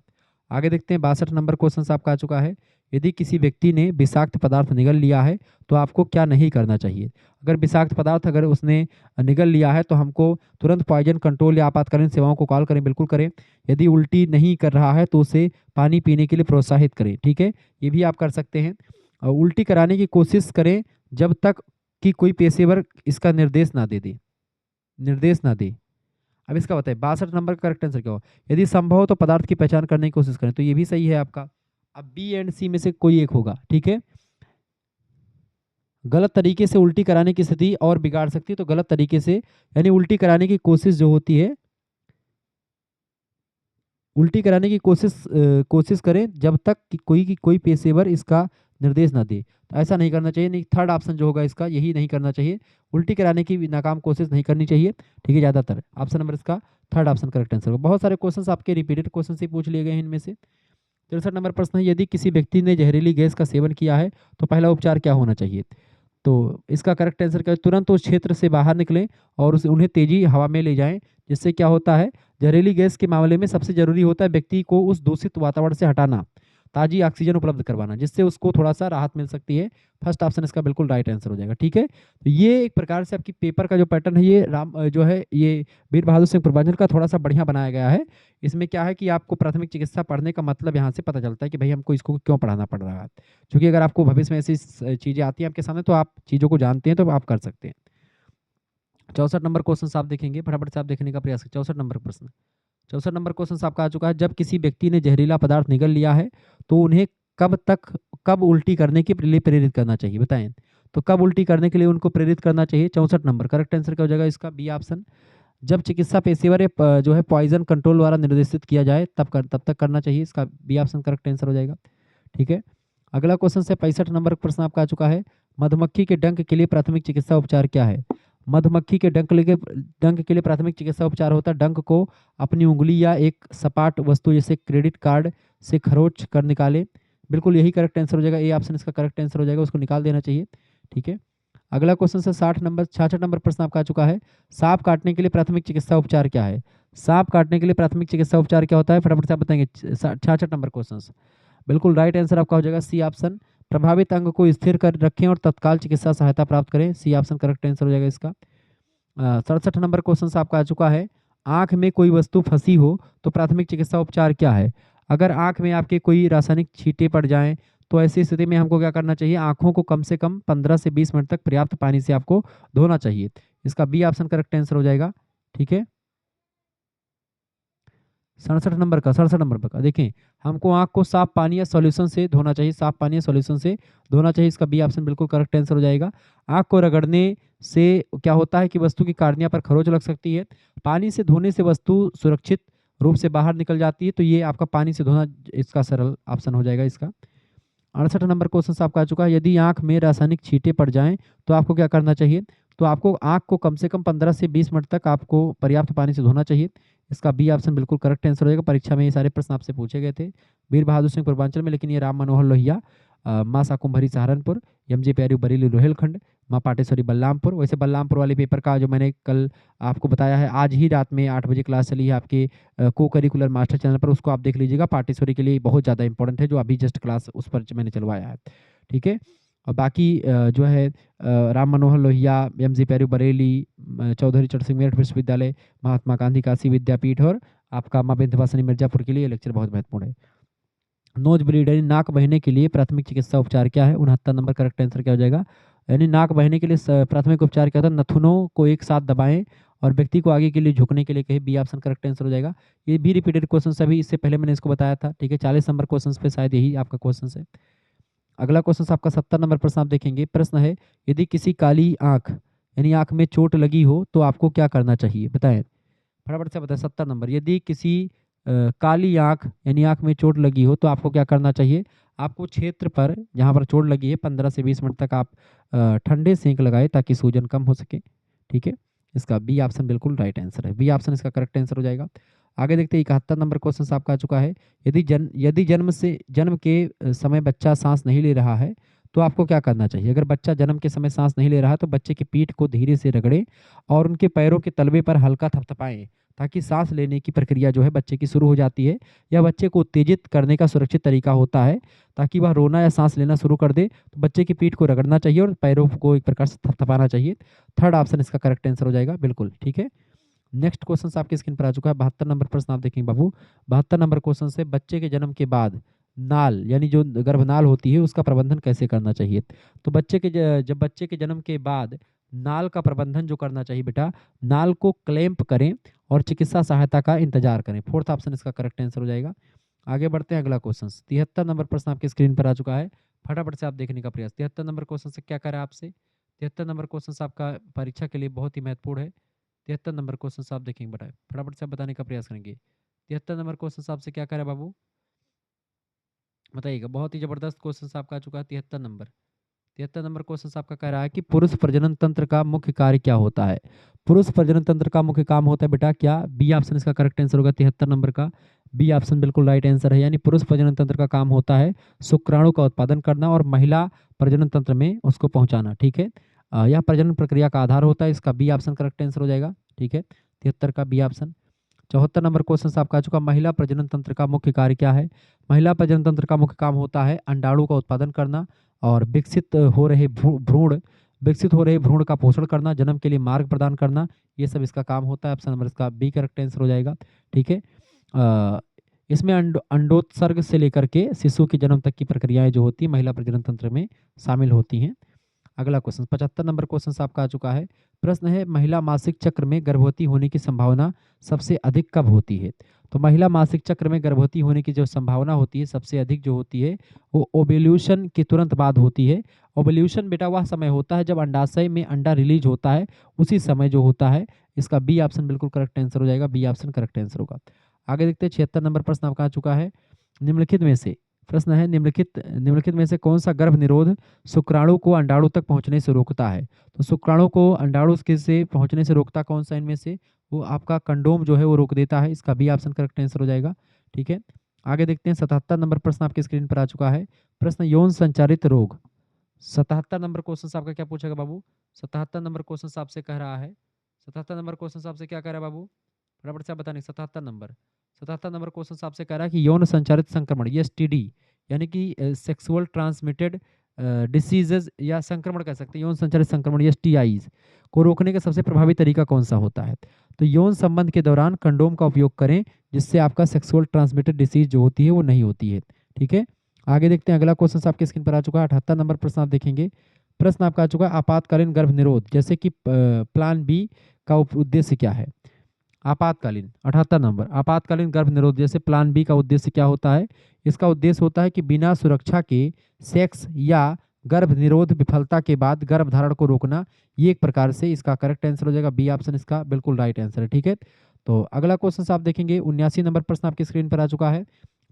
आगे देखते हैं, 62 नंबर क्वेश्चन आपका आ चुका है। यदि किसी व्यक्ति ने विषाक्त पदार्थ निगल लिया है तो आपको क्या नहीं करना चाहिए? अगर विषाक्त पदार्थ अगर उसने निगल लिया है तो हमको तुरंत पॉइजन कंट्रोल या आपातकालीन सेवाओं को कॉल करें, बिल्कुल करें। यदि उल्टी नहीं कर रहा है तो उसे पानी पीने के लिए प्रोत्साहित करें। ठीक है, ये भी आप कर सकते हैं। उल्टी कराने की कोशिश करें जब तक कि कोई पेशेवर इसका निर्देश ना दे। अब इसका बताइए 62 नंबर का करेक्ट आंसर क्या हो? यदि संभव हो तो पदार्थ की पहचान करने की कोशिश करें, तो ये भी सही है आपका। अब बी एंड सी में से कोई एक होगा। ठीक है, गलत तरीके से उल्टी कराने की स्थिति और बिगाड़ सकती है, तो गलत तरीके से यानी उल्टी कराने की कोशिश जो होती है, उल्टी कराने की कोशिश करें जब तक कि कोई पेशेवर इसका निर्देश ना दे। तो ऐसा नहीं करना चाहिए। नहीं, थर्ड ऑप्शन जो होगा इसका यही नहीं करना चाहिए। उल्टी कराने की भी नाकाम कोशिश नहीं करनी चाहिए। ठीक है, ज़्यादातर ऑप्शन नंबर इसका थर्ड ऑप्शन करेक्ट आंसर होगा। बहुत सारे क्वेश्चंस आपके रिपीटेड क्वेश्चन से पूछ लिए गए हैं इनमें से। 63 नंबर प्रश्न है, यदि किसी व्यक्ति ने जहरीली गैस का सेवन किया है तो पहला उपचार क्या होना चाहिए? तो इसका करेक्ट आंसर क्या है? तुरंत उस क्षेत्र से बाहर निकलें और उन्हें तेजी हवा में ले जाएं। जिससे क्या होता है, जहरीली गैस के मामले में सबसे जरूरी होता है व्यक्ति को उस दूषित वातावरण से हटाना, ताजी ऑक्सीजन उपलब्ध करवाना, जिससे उसको थोड़ा सा राहत मिल सकती है। फर्स्ट ऑप्शन इसका बिल्कुल राइट आंसर हो जाएगा। ठीक है, तो ये एक प्रकार से आपकी पेपर का जो पैटर्न है ये जो है ये वीर बहादुर सिंह पूर्वांचल का थोड़ा सा बढ़िया बनाया गया है। इसमें क्या है कि आपको प्राथमिक चिकित्सा पढ़ने का मतलब यहाँ से पता चलता है कि भाई हमको इसको क्यों पढ़ाना पड़ रहा है। क्योंकि अगर आपको भविष्य में ऐसी चीज़ें आती हैं आपके सामने तो आप चीज़ों को जानते हैं तो आप कर सकते हैं। 64 नंबर क्वेश्चन आप देखेंगे, फटाफट से आप देखने का प्रयास करें। 64 नंबर प्रश्न, 64 नंबर क्वेश्चन आपका आ चुका है। जब किसी व्यक्ति ने जहरीला पदार्थ निगल लिया है तो उन्हें कब उल्टी करने के लिए प्रेरित करना चाहिए? बताएं, तो कब उल्टी करने के लिए उनको प्रेरित करना चाहिए? 64 नंबर करेक्ट आंसर क्या हो जाएगा इसका? बी ऑप्शन, जब चिकित्सा पेशेवर जो है पॉइजन कंट्रोल द्वारा निर्देशित किया जाए तब तक करना चाहिए। इसका बी ऑप्शन करेक्ट आंसर हो जाएगा। ठीक है, अगला क्वेश्चन से 65 नंबर प्रश्न आपका आ चुका है। मधुमक्खी के डंक के लिए प्राथमिक चिकित्सा उपचार क्या है? मधुमक्खी के डंक के लिए प्राथमिक चिकित्सा उपचार होता है डंक को अपनी उंगली या एक सपाट वस्तु जैसे क्रेडिट कार्ड से खरोच कर निकाले। बिल्कुल यही करेक्ट आंसर हो जाएगा। ए ऑप्शन इसका करेक्ट आंसर हो जाएगा, उसको निकाल देना चाहिए। ठीक है, अगला क्वेश्चन से 66 नंबर प्रश्न आपका आ चुका है। सांप काटने के लिए प्राथमिक चिकित्सा उपचार क्या है? सांप काटने के लिए प्राथमिक चिकित्सा उपचार क्या होता है? फटाफट से आप बताएंगे। 66 नंबर क्वेश्चन, बिल्कुल राइट आंसर आपका हो जाएगा सी ऑप्शन, प्रभावित अंग को स्थिर कर रखें और तत्काल चिकित्सा सहायता प्राप्त करें। सी ऑप्शन करेक्ट आंसर हो जाएगा इसका। 67 नंबर क्वेश्चन आपका आ चुका है। आंख में कोई वस्तु फंसी हो तो प्राथमिक चिकित्सा उपचार क्या है? अगर आंख में आपके कोई रासायनिक छींटे पड़ जाएं तो ऐसी स्थिति में हमको क्या करना चाहिए? आंखों को कम से कम 15 से 20 मिनट तक पर्याप्त पानी से आपको धोना चाहिए। इसका बी ऑप्शन करेक्ट आंसर हो जाएगा। ठीक है, 67 नंबर का देखें, हमको आंख को साफ पानी या सॉल्यूशन से धोना चाहिए। साफ पानी या सॉल्यूशन से धोना चाहिए। इसका बी ऑप्शन बिल्कुल करेक्ट आंसर हो जाएगा। आंख को रगड़ने से क्या होता है कि वस्तु की कार्निया पर खरोंच लग सकती है। पानी से धोने से वस्तु सुरक्षित रूप से बाहर निकल जाती है। तो ये आपका पानी से धोना इसका सरल ऑप्शन हो जाएगा इसका। 68 नंबर क्वेश्चन आपका आ चुका है। यदि आंख में रासायनिक छींटे पड़ जाएं तो आपको क्या करना चाहिए? तो आपको आंख को कम से कम 15 से 20 मिनट तक आपको पर्याप्त पानी से धोना चाहिए। इसका बी ऑप्शन बिल्कुल करेक्ट आंसर हो जाएगा। परीक्षा में ये सारे प्रश्न आपसे पूछे गए थे वीर बहादुर सिंह पूर्वांचल में, लेकिन ये राम मनोहर लोहिया, माँ साकुम्भरी सहारनपुर, एम जी प्यारी बरेली रोहेलखंड, माँ पाटेश्वरी बलरामपुर। वैसे बलरामपुर वाले पेपर का जो मैंने कल आपको बताया है, आज ही रात में 8 बजे क्लास चली है आपके को करिकुलर मास्टर चैनल पर, उसको आप देख लीजिएगा। पाटेश्वरी के लिए बहुत ज़्यादा इंपॉर्टेंट है, जो अभी जस्ट क्लास उस पर मैंने चलवाया है। ठीक है, और बाकी जो है राम मनोहर लोहिया, एम जी प्यारी बरेली, चौधरी चरण सिंह मेरठ विश्वविद्यालय, महात्मा गांधी काशी विद्यापीठ और आपका माँ विंध्यवासिनी मिर्जापुर के लिए लेक्चर बहुत महत्वपूर्ण है। नोज ब्लीड यानी नाक बहने के लिए प्राथमिक चिकित्सा उपचार क्या है? 69 नंबर करेक्ट आंसर क्या हो जाएगा? यानी नाक बहने के लिए प्राथमिक उपचार क्या होता है? नथुनों को एक साथ दबाएं और व्यक्ति को आगे के लिए झुकने के लिए कहें। बी ऑप्शन करेक्ट आंसर हो जाएगा। ये भी रिपीटेड क्वेश्चन सभी, इससे पहले मैंने इसको बताया था, ठीक है। 40 नंबर क्वेश्चन पे शायद यही आपका क्वेश्चन है। अगला क्वेश्चन आपका 70 नंबर प्रश्न आप देखेंगे। प्रश्न है, यदि किसी काली आंख यानी आंख में चोट लगी हो तो आपको क्या करना चाहिए? बताएं, फटाफट से बताएं। 70 नंबर, यदि किसी काली आंख यानी आंख में चोट लगी हो तो आपको क्या करना चाहिए? आपको क्षेत्र पर जहाँ पर चोट लगी है 15 से 20 मिनट तक आप ठंडे सेंक लगाए ताकि सूजन कम हो सके, ठीक है। इसका बी ऑप्शन बिल्कुल राइट आंसर है। बी ऑप्शन इसका करेक्ट आंसर हो जाएगा। आगे देखते हैं 71 नंबर क्वेश्चन आपका आ चुका है। यदि जन्म के समय बच्चा सांस नहीं ले रहा है तो आपको क्या करना चाहिए? अगर बच्चा जन्म के समय सांस नहीं ले रहा है तो बच्चे की पीठ को धीरे से रगड़ें और उनके पैरों के तलवे पर हल्का थपथपाएं ताकि सांस लेने की प्रक्रिया जो है बच्चे की शुरू हो जाती है। यह बच्चे को उत्तेजित करने का सुरक्षित तरीका होता है ताकि वह रोना या सांस लेना शुरू कर दे। तो बच्चे की पीठ को रगड़ना चाहिए और पैरों को एक प्रकार से थपथपाना चाहिए। थर्ड ऑप्शन इसका करेक्ट आंसर हो जाएगा, बिल्कुल ठीक है। नेक्स्ट क्वेश्चन आपकी स्क्रीन पर आ चुका है। 72 नंबर प्रश्न आप देखेंगे बाबू। 72 नंबर क्वेश्चन से, बच्चे के जन्म के बाद नाल यानी जो गर्भनाल होती है उसका प्रबंधन कैसे करना चाहिए? तो जब बच्चे के जन्म के बाद नाल का प्रबंधन जो करना चाहिए बेटा, नाल को क्लैंप करें और चिकित्सा सहायता का इंतजार करें। फोर्थ ऑप्शन इसका करेक्ट आंसर हो जाएगा। आगे बढ़ते हैं, अगला क्वेश्चन 73 नंबर प्रश्न आपकी स्क्रीन पर आ चुका है। फटाफट से आप देखने का प्रयास। 73 नंबर क्वेश्चन से क्या करें आपसे? 73 नंबर क्वेश्चन आपका परीक्षा के लिए बहुत ही महत्वपूर्ण है। 73 नंबर क्वेश्चन आप देखेंगे बेटा, फटाफट से आप बताने का प्रयास करेंगे। 73 नंबर क्वेश्चन आपसे क्या करें बाबू, बताइएगा। बहुत ही जबरदस्त क्वेश्चन आपका आ चुका है। 73 नंबर, 73 नंबर क्वेश्चन आपका कह रहा है कि पुरुष प्रजनन तंत्र का मुख्य कार्य क्या होता है? पुरुष प्रजनन तंत्र का मुख्य काम होता है बेटा क्या? बी ऑप्शन इसका करेक्ट आंसर होगा 73 नंबर का। बी ऑप्शन बिल्कुल राइट आंसर है। यानी पुरुष प्रजनन तंत्र का काम होता है शुक्राणु का उत्पादन करना और महिला प्रजनन तंत्र में उसको पहुंचाना, ठीक है। यह प्रजनन प्रक्रिया का आधार होता है। इसका बी ऑप्शन करेक्ट आंसर हो जाएगा, ठीक है। 73 का बी ऑप्शन। 74 नंबर क्वेश्चन आपका आ चुका। महिला प्रजनन तंत्र का मुख्य कार्य क्या है? महिला प्रजनन तंत्र का मुख्य काम होता है अंडाणु का उत्पादन करना और विकसित हो रहे भ्रूण का पोषण करना, जन्म के लिए मार्ग प्रदान करना। ये सब इसका काम होता है। ऑप्शन नंबर इसका बी करेक्ट आंसर हो जाएगा, ठीक है। इसमें अंडोत्सर्ग से लेकर के शिशु के जन्म तक की प्रक्रियाएं जो होती है महिला प्रजनन तंत्र में शामिल होती हैं। अगला क्वेश्चन 75 नंबर क्वेश्चन आपका आ चुका है। प्रश्न है, महिला मासिक चक्र में गर्भवती होने की संभावना सबसे अधिक कब होती है? तो महिला मासिक चक्र में गर्भवती होने की जो संभावना होती है सबसे अधिक जो होती है वो ओव्यूलेशन के तुरंत बाद होती है। ओव्यूलेशन बेटा वह समय होता है जब अंडाशय में अंडा रिलीज होता है, उसी समय जो होता है। इसका बी ऑप्शन बिल्कुल करेक्ट आंसर हो जाएगा। बी ऑप्शन करेक्ट आंसर होगा। आगे देखते हैं 76 नंबर प्रश्न आपका आ चुका है। निम्नलिखित में से, प्रश्न है, निम्नलिखित में से कौन सा गर्भ निरोध शुक्राणु को अंडाणु तक पहुंचने से रोकता है? तो शुक्राणु को अंडाणु से पहुंचने से रोकता कौन सा इनमें से? वो आपका कंडोम जो है वो रोक देता है। इसका बी ऑप्शन करेक्ट आंसर हो जाएगा, ठीक है। आगे देखते हैं 77 नंबर प्रश्न आपकी स्क्रीन पर आ चुका है। प्रश्न, यौन संचारित रोग। 77 नंबर क्वेश्चन आपका क्या पूछेगा बाबू? 77 नंबर क्वेश्चन आपसे कह रहा है, 77 नंबर क्वेश्चन आपसे क्या कह रहा है बाबू, फटाफट से आप बताने। 77 नंबर क्वेश्चन आपसे कह रहा है कि यौन संचारित संक्रमण एसटीडी यानी कि सेक्सुअल ट्रांसमिटेड डिसीजेज या संक्रमण कह सकते हैं, यौन संचारित संक्रमण एसटीआईज को रोकने का सबसे प्रभावी तरीका कौन सा होता है? तो यौन संबंध के दौरान कंडोम का उपयोग करें जिससे आपका सेक्सुअल ट्रांसमिटेड डिसीज जो होती है वो नहीं होती है, ठीक है। आगे देखते हैं, अगला क्वेश्चन आपके स्क्रीन पर आ चुका है। 78 नंबर प्रश्न आप देखेंगे। प्रश्न आपका आ चुका है, आपातकालीन गर्भ निरोध जैसे कि प्लान बी का उद्देश्य क्या है? आपातकालीन 78 नंबर, आपातकालीन गर्भ निरोध जैसे प्लान बी का उद्देश्य क्या होता है? इसका उद्देश्य होता है कि बिना सुरक्षा के सेक्स या गर्भ निरोध विफलता के बाद गर्भ धारण को रोकना। ये एक प्रकार से इसका करेक्ट आंसर हो जाएगा। बी ऑप्शन इसका बिल्कुल राइट आंसर है, ठीक है। तो अगला क्वेश्चन आप देखेंगे। 79 नंबर प्रश्न आपकी स्क्रीन पर आ चुका है।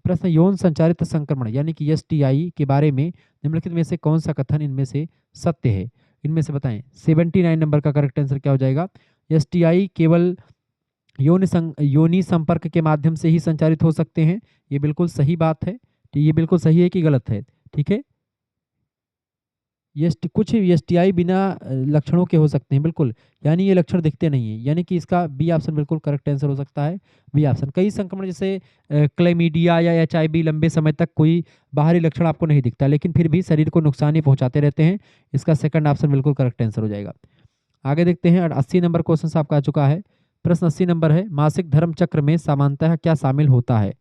प्रश्न, यौन संचारित संक्रमण यानी कि एसटीआई के बारे में निम्नलिखित में से कौन सा कथन इनमें से सत्य है? इनमें से बताएं। 79 नंबर का करेक्ट आंसर क्या हो जाएगा? एसटीआई केवल योनि संपर्क के माध्यम से ही संचारित हो सकते हैं। ये बिल्कुल सही बात है। तो ये बिल्कुल सही है कि गलत है? ठीक है, कुछ एसटीआई बिना लक्षणों के हो सकते हैं, बिल्कुल। यानी ये लक्षण दिखते नहीं है, यानी कि इसका बी ऑप्शन बिल्कुल करेक्ट आंसर हो सकता है। B option. कई संक्रमण जैसे क्लेमीडिया या एचआईवी लंबे समय तक कोई बाहरी लक्षण आपको नहीं दिखता, लेकिन फिर भी शरीर को नुकसान ही पहुंचाते रहते हैं। इसका सेकंड ऑप्शन बिल्कुल करेक्ट आंसर हो जाएगा। आगे देखते हैं 80 नंबर क्वेश्चन आपका आ चुका है। प्रश्न 80 नंबर है, मासिक धर्म चक्र में सामान्यतः क्या शामिल होता है?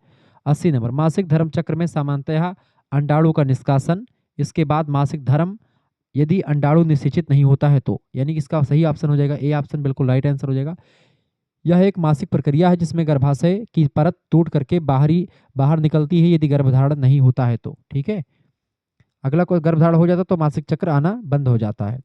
80 नंबर, मासिक धर्म चक्र में सामान्यतः अंडाणु का निष्कासन, इसके बाद मासिक धर्म, यदि अंडाणु निषेचित नहीं होता है तो, यानी कि इसका सही ऑप्शन हो जाएगा ए ऑप्शन, बिल्कुल राइट आंसर हो जाएगा। यह एक मासिक प्रक्रिया है जिसमें गर्भाशय की परत टूट करके बाहर निकलती है यदि गर्भधारण नहीं होता है तो। ठीक है, अगला कोई गर्भधारण हो जाता तो मासिक चक्र आना बंद हो जाता है।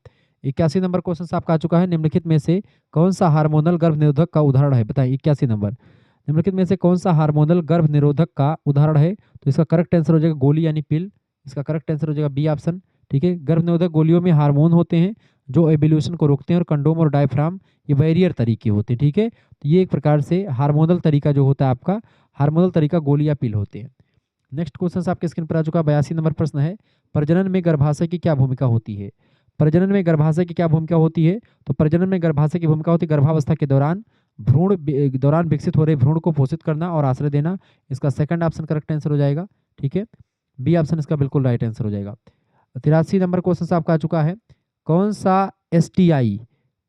81 नंबर क्वेश्चन आपका आ चुका है। निम्नलिखित में से कौन सा हार्मोनल गर्भ निरोधक का उदाहरण है, बताइए। 81 नंबर, निम्नलिखित में से कौन सा हार्मोनल गर्भ निरोधक का उदाहरण है, तो इसका करेक्ट आंसर हो जाएगा गोली यानी पिल। इसका करेक्ट आंसर हो जाएगा बी ऑप्शन। ठीक है, गर्भ निरोधक गोलियों में हार्मोन होते हैं जो एवोल्यूशन को रोकते हैं, और कंडोम और डायफ्राम ये बैरियर तरीके होते हैं। ठीक है, तो ये एक प्रकार से हार्मोनल तरीका जो होता है आपका, हार्मोनल तरीका गोली या पिल होते हैं। नेक्स्ट क्वेश्चन आपके स्क्रीन पर आ चुका है। 82 नंबर प्रश्न है, प्रजनन में गर्भाशय की क्या भूमिका होती है। प्रजनन में गर्भाशय की क्या भूमिका होती है, तो प्रजनन में गर्भाशय की भूमिका होती है गर्भावस्था के दौरान दौरान विकसित हो रहे भ्रूण को पोषित करना और आश्रय देना। इसका सेकंड ऑप्शन करेक्ट आंसर हो जाएगा। ठीक है, बी ऑप्शन इसका बिल्कुल राइट आंसर हो जाएगा। 83 नंबर क्वेश्चन आपका आ चुका है। कौन सा एसटीआई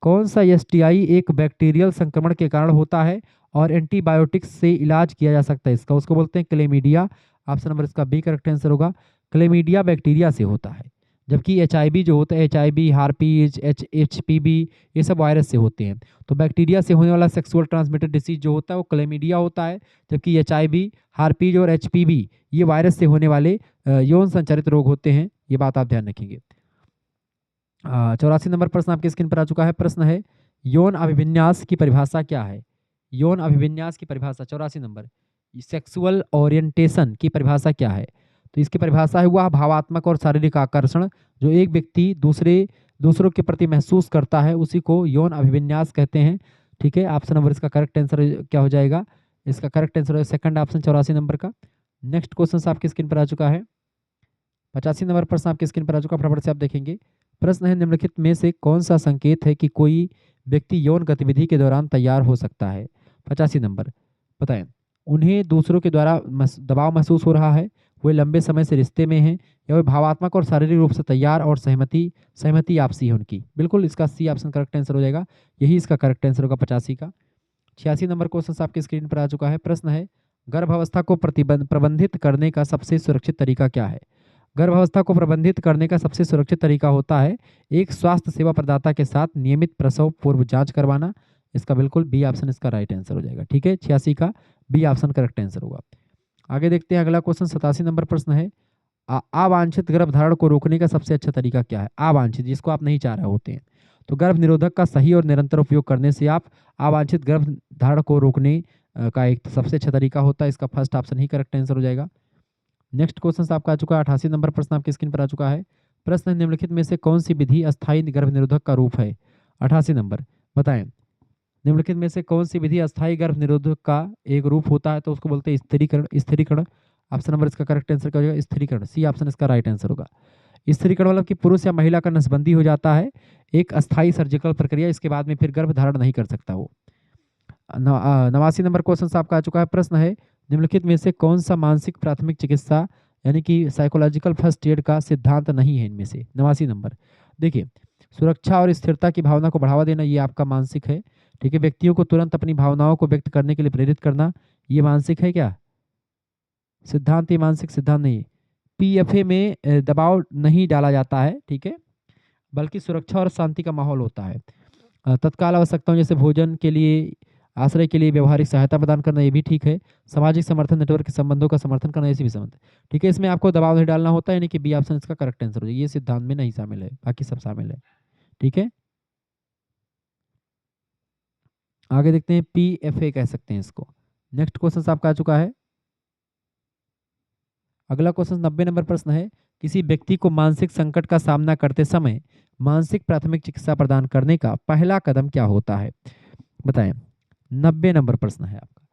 कौन सा एसटीआई एक बैक्टीरियल संक्रमण के कारण होता है और एंटीबायोटिक्स से इलाज किया जा सकता है इसका, उसको बोलते हैं क्लेमीडिया। ऑप्शन नंबर इसका बी करेक्ट आंसर होगा। क्लेमीडिया बैक्टीरिया से होता है, जबकि एचआईवी जो होता है, एचआईवी, हार्पीज, एचपीवी, ये सब वायरस से होते हैं। तो बैक्टीरिया से होने वाला सेक्सुअल ट्रांसमिटेड डिसीज जो होता है वो क्लेमीडिया होता है, जबकि एचआईवी, हार्पीज और एचपीवी ये वायरस से होने वाले यौन संचारित रोग होते हैं। ये बात आप ध्यान रखेंगे। 84 नंबर प्रश्न आपकी स्क्रीन पर आ चुका है। प्रश्न है, यौन अभिविन्यास की परिभाषा क्या है। यौन अभिविन्यास की परिभाषा 84 नंबर, सेक्सुअल ओरिएंटेशन की परिभाषा क्या है, तो इसकी परिभाषा है वह भावात्मक और शारीरिक आकर्षण जो एक व्यक्ति दूसरों के प्रति महसूस करता है उसी को यौन अभिविन्यास कहते हैं। ठीक है, ऑप्शन नंबर इसका करेक्ट आंसर क्या हो जाएगा, इसका करेक्ट आंसर है सेकंड ऑप्शन 84 नंबर का। नेक्स्ट क्वेश्चन आपकी स्क्रीन पर आ चुका है। 85 नंबर प्रश्न आपकी स्क्रीन पर आ चुका, फटाफट से आप देखेंगे। प्रश्न है, निम्नलिखित में से कौन सा संकेत है कि कोई व्यक्ति यौन गतिविधि के दौरान तैयार हो सकता है। 85 नंबर, बताएं। उन्हें दूसरों के द्वारा दबाव महसूस हो रहा है, वे लंबे समय से रिश्ते में हैं, या वे भावात्मक और शारीरिक रूप से तैयार और सहमति आपसी है उनकी। बिल्कुल इसका सी ऑप्शन करेक्ट आंसर हो जाएगा, यही इसका करेक्ट आंसर होगा 85 का। 86 नंबर क्वेश्चन आपकी स्क्रीन पर आ चुका है। प्रश्न है, गर्भावस्था को प्रबंधित करने का सबसे सुरक्षित तरीका क्या है। गर्भावस्था को प्रबंधित करने का सबसे सुरक्षित तरीका होता है एक स्वास्थ्य सेवा प्रदाता के साथ नियमित प्रसव पूर्व जांच करवाना। इसका बिल्कुल बी ऑप्शन इसका राइट आंसर हो जाएगा। ठीक है, 86 का बी ऑप्शन करेक्ट आंसर होगा। आगे देखते हैं अगला क्वेश्चन। 87 नंबर प्रश्न है, अवांछित गर्भधारण को रोकने का सबसे अच्छा तरीका क्या है। अवांछित, जिसको आप नहीं चाह रहे होते हैं, तो गर्भ निरोधक का सही और निरंतर उपयोग करने से आप अवांछित गर्भधारण को रोकने का एक सबसे अच्छा तरीका होता है। इसका फर्स्ट ऑप्शन ही करेक्ट आंसर हो जाएगा। नेक्स्ट क्वेश्चन आपका आ चुका है। 88 नंबर प्रश्न आपकी स्क्रीन पर आ चुका है। प्रश्न है, निम्नलिखित में से कौन सी विधि अस्थायी गर्भ निरोधक का रूप है। 88 नंबर, बताएं। निम्नलिखित में से कौन सी विधि अस्थायी गर्भ निरोधक का एक रूप होता है, तो उसको बोलते हैं स्थिरीकरण। स्थिरीकरण, ऑप्शन नंबर इसका करेक्ट आंसर क्या हो जाएगा, स्थिरीकरण। सी ऑप्शन इसका राइट आंसर होगा। स्थिरीकरण मतलब कि पुरुष या महिला का नसबंदी हो जाता है, एक अस्थायी सर्जिकल प्रक्रिया, इसके बाद में फिर गर्भ धारण नहीं कर सकता वो। 89 नंबर क्वेश्चन आपका आ चुका है। प्रश्न है, निम्नलिखित में से कौन सा मानसिक प्राथमिक चिकित्सा यानी कि साइकोलॉजिकल फर्स्ट एड का सिद्धांत नहीं है इनमें से। 89 नंबर, देखिए, सुरक्षा और स्थिरता की भावना को बढ़ावा देना, ये आपका मानसिक है। ठीक है, व्यक्तियों को तुरंत अपनी भावनाओं को व्यक्त करने के लिए प्रेरित करना, ये मानसिक है क्या सिद्धांत, ये मानसिक सिद्धांत नहीं है। पीएफए में दबाव नहीं डाला जाता है, ठीक है, बल्कि सुरक्षा और शांति का माहौल होता है। तत्काल आवश्यकताओं जैसे भोजन के लिए, आश्रय के लिए व्यवहारिक सहायता प्रदान करना, ये भी ठीक है। सामाजिक समर्थन नेटवर्क के संबंधों का समर्थन करना, ऐसे भी संबंध। ठीक है, इसमें आपको दबाव नहीं डालना होता है, यानी कि बी ऑप्शन इसका करेक्ट आंसर हो जाएगा। ये सिद्धांत में नहीं शामिल है, बाकी सब शामिल है। ठीक है, आगे देखते हैं। पीएफए कह सकते हैं इसको। नेक्स्ट क्वेश्चन आपका आ चुका है। अगला क्वेश्चन 90 नंबर प्रश्न है, किसी व्यक्ति को मानसिक संकट का सामना करते समय मानसिक प्राथमिक चिकित्सा प्रदान करने का पहला कदम क्या होता है, बताएं। 90 नंबर प्रश्न है आपका।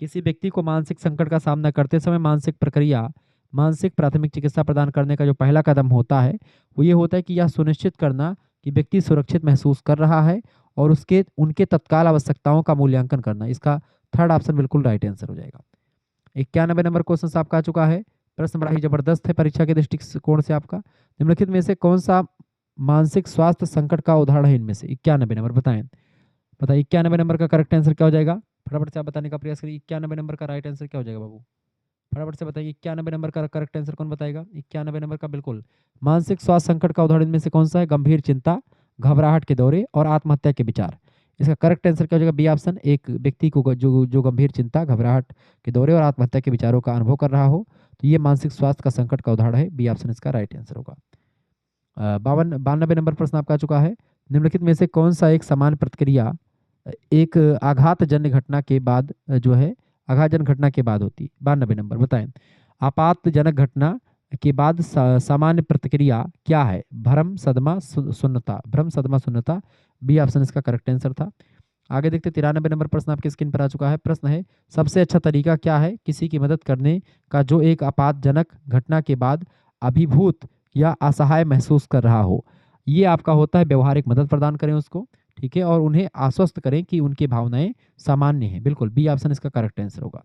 किसी व्यक्ति को मानसिक संकट का सामना करते समय मानसिक प्राथमिक चिकित्सा प्रदान करने का जो पहला कदम होता है वो ये होता है कि यह सुनिश्चित करना कि व्यक्ति सुरक्षित महसूस कर रहा है और उनके तत्काल आवश्यकताओं का मूल्यांकन करना। इसका थर्ड ऑप्शन बिल्कुल राइट आंसर हो जाएगा। 91 नंबर क्वेश्चन आपका आ चुका है। प्रश्न बड़ा ही जबरदस्त है परीक्षा के दृष्टिकोण से आपका। निम्नलिखित में से कौन सा मानसिक स्वास्थ्य संकट का उदाहरण है इनमें से। 91 नंबर, बताएं। 91 नंबर का करेक्ट आंसर क्या हो जाएगा, फटाफट से आप बताने का प्रयास करिए। 91 नंबर का राइट आंसर क्या हो जाएगा बाबू, फटाफट से बताइए 91 नंबर का करेक्ट आंसर कौन बताएगा? 91 नंबर का बिल्कुल। मानसिक स्वास्थ्य संकट का उदाहरण इनमें से कौन सा है? गंभीर चिंता, घबराहट के दौरे और आत्महत्या के विचार। इसका करेक्ट आंसर क्या हो जाएगा? B option. एक व्यक्ति को जो गंभीर चिंता, घबराहट के दौरे और आत्महत्या के विचारों का अनुभव कर रहा हो, तो ये मानसिक स्वास्थ्य का संकट का उदाहरण है। बी ऑप्शन इसका राइट आंसर होगा। 92 नंबर प्रश्न आपका आ चुका है। निम्नलिखित में से कौन सा एक समान प्रतिक्रिया एक आघातजन्य घटना के बाद जो है आघातजनक घटना के बाद होती है? 92 नंबर बताएं। आपातजनक घटना के बाद सामान्य प्रतिक्रिया क्या है? भ्रम, सदमा, सुन्नता। भ्रम, सदमा, सुन्नता। बी ऑप्शन इसका करेक्ट आंसर था। आगे देखते 93 नंबर प्रश्न आपके स्क्रीन पर आ चुका है। प्रश्न है, सबसे अच्छा तरीका क्या है किसी की मदद करने का जो एक आपातजनक घटना के बाद अभिभूत या असहाय महसूस कर रहा हो? ये आपका होता है व्यवहारिक मदद प्रदान करें उसको, ठीक है, और उन्हें आश्वस्त करें कि उनकी भावनाएं सामान्य हैं। बिल्कुल बी ऑप्शन इसका करेक्ट आंसर होगा।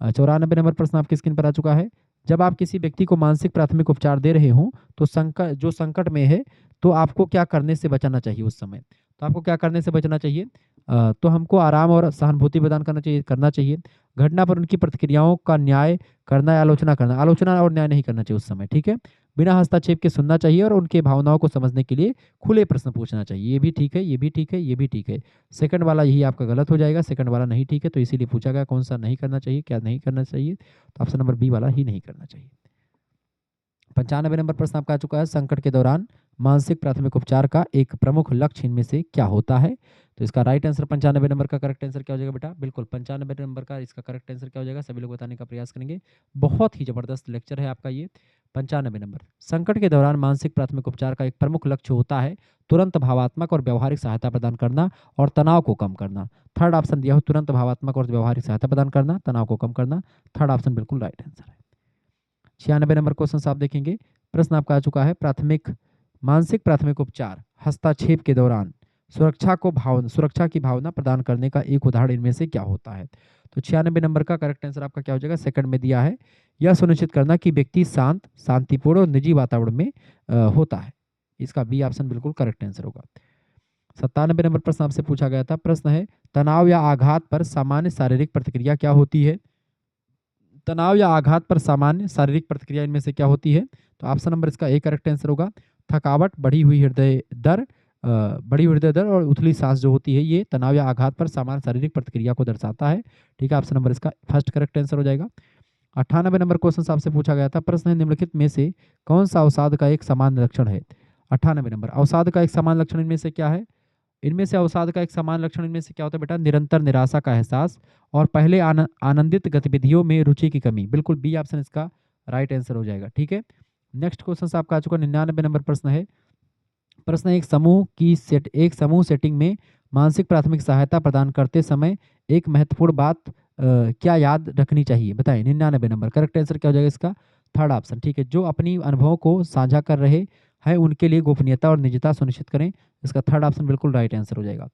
94 नंबर प्रश्न आपकी स्क्रीन पर आ चुका है। जब आप किसी व्यक्ति को मानसिक प्राथमिक उपचार दे रहे हों तो संकट में है, तो आपको क्या करने से बचाना चाहिए उस समय? तो आपको क्या करने से बचना चाहिए? तो हमको आराम और सहानुभूति प्रदान करना चाहिए। घटना पर उनकी प्रतिक्रियाओं का न्याय करना या आलोचना करना, आलोचना और न्याय नहीं करना चाहिए उस समय, ठीक है। बिना हस्तक्षेप के सुनना चाहिए और उनके भावनाओं को समझने के लिए खुले प्रश्न पूछना चाहिए। ये भी ठीक है, ये भी ठीक है, ये भी ठीक है। सेकंड वाला यही आपका गलत हो जाएगा, सेकंड वाला नहीं ठीक है, तो इसीलिए पूछा गया कौन सा नहीं करना चाहिए, क्या नहीं करना चाहिए, तो ऑप्शन नंबर बी वाला ही नहीं करना चाहिए। 95 नंबर प्रश्न आपका आ चुका है। संकट के दौरान मानसिक प्राथमिक उपचार का एक प्रमुख लक्ष्य इनमें से क्या होता है? तो इसका राइट आंसर 95 नंबर का करेक्ट आंसर क्या हो जाएगा बेटा? बिल्कुल 95 नंबर का इसका करेक्ट आंसर क्या हो जाएगा? सभी लोग बताने का प्रयास करेंगे। बहुत ही जबरदस्त लेक्चर है आपका ये। 95 नंबर, संकट के दौरान मानसिक प्राथमिक उपचार का एक प्रमुख लक्ष्य होता है तुरंत भावात्मक और व्यवहारिक सहायता प्रदान करना और तनाव को कम करना। थर्ड ऑप्शन दिया हो, तुरंत भावात्मक और व्यवहारिक सहायता प्रदान करना, तनाव को कम करना। थर्ड ऑप्शन बिल्कुल राइट आंसर है। 96 नंबर क्वेश्चन आप देखेंगे। प्रश्न आपका आ चुका है, मानसिक प्राथमिक उपचार हस्तक्षेप के दौरान सुरक्षा की भावना प्रदान करने का एक उदाहरण इनमें से क्या होता है? तो 96 नंबर का करेक्ट आंसर आपका क्या हो जाएगा? सेकंड में दिया है, यह सुनिश्चित करना कि व्यक्ति शांत, शांतिपूर्ण और निजी वातावरण में होता है। इसका बी ऑप्शन बिल्कुल करेक्ट आंसर होगा। 97 नंबर प्रश्न आपसे पूछा गया था। प्रश्न है, तनाव या आघात पर सामान्य शारीरिक प्रतिक्रिया क्या होती है? तनाव या आघात पर सामान्य शारीरिक प्रतिक्रिया इनमें से क्या होती है? तो ऑप्शन नंबर इसका ए करेक्ट आंसर होगा। थकावट, बढ़ी हुई हृदय दर और उथली सांस जो होती है, ये तनाव या आघात पर सामान्य शारीरिक प्रतिक्रिया को दर्शाता है। ठीक है, ऑप्शन नंबर इसका फर्स्ट करेक्ट आंसर हो जाएगा। 98 नंबर क्वेश्चन आपसे पूछा गया था। प्रश्न है, निम्नलिखित में से कौन सा अवसाद का एक सामान्य लक्षण है? 98 नंबर, अवसाद का एक सामान्य लक्षण इनमें से क्या है? इनमें से अवसाद का एक समान लक्षण इनमें से क्या होता है बेटा? निरंतर निराशा का एहसास और पहले आनंदित गतिविधियों में रुचि की कमी। बिल्कुल बी ऑप्शन इसका राइट आंसर हो जाएगा। ठीक है, नेक्स्ट क्वेश्चन आपका आ चुका 99 नंबर प्रश्न है। प्रश्न है, एक समूह सेटिंग में मानसिक प्राथमिक सहायता प्रदान करते समय एक महत्वपूर्ण बात क्या याद रखनी चाहिए? बताएं। 99 नंबर करेक्ट आंसर क्या हो जाएगा इसका? Third option. ठीक है, जो अपनी अनुभवों को साझा कर रहे हैं उनके लिए गोपनीयता और निजता सुनिश्चित करें। इसका थर्ड ऑप्शन बिल्कुल राइट आंसर हो जाएगा।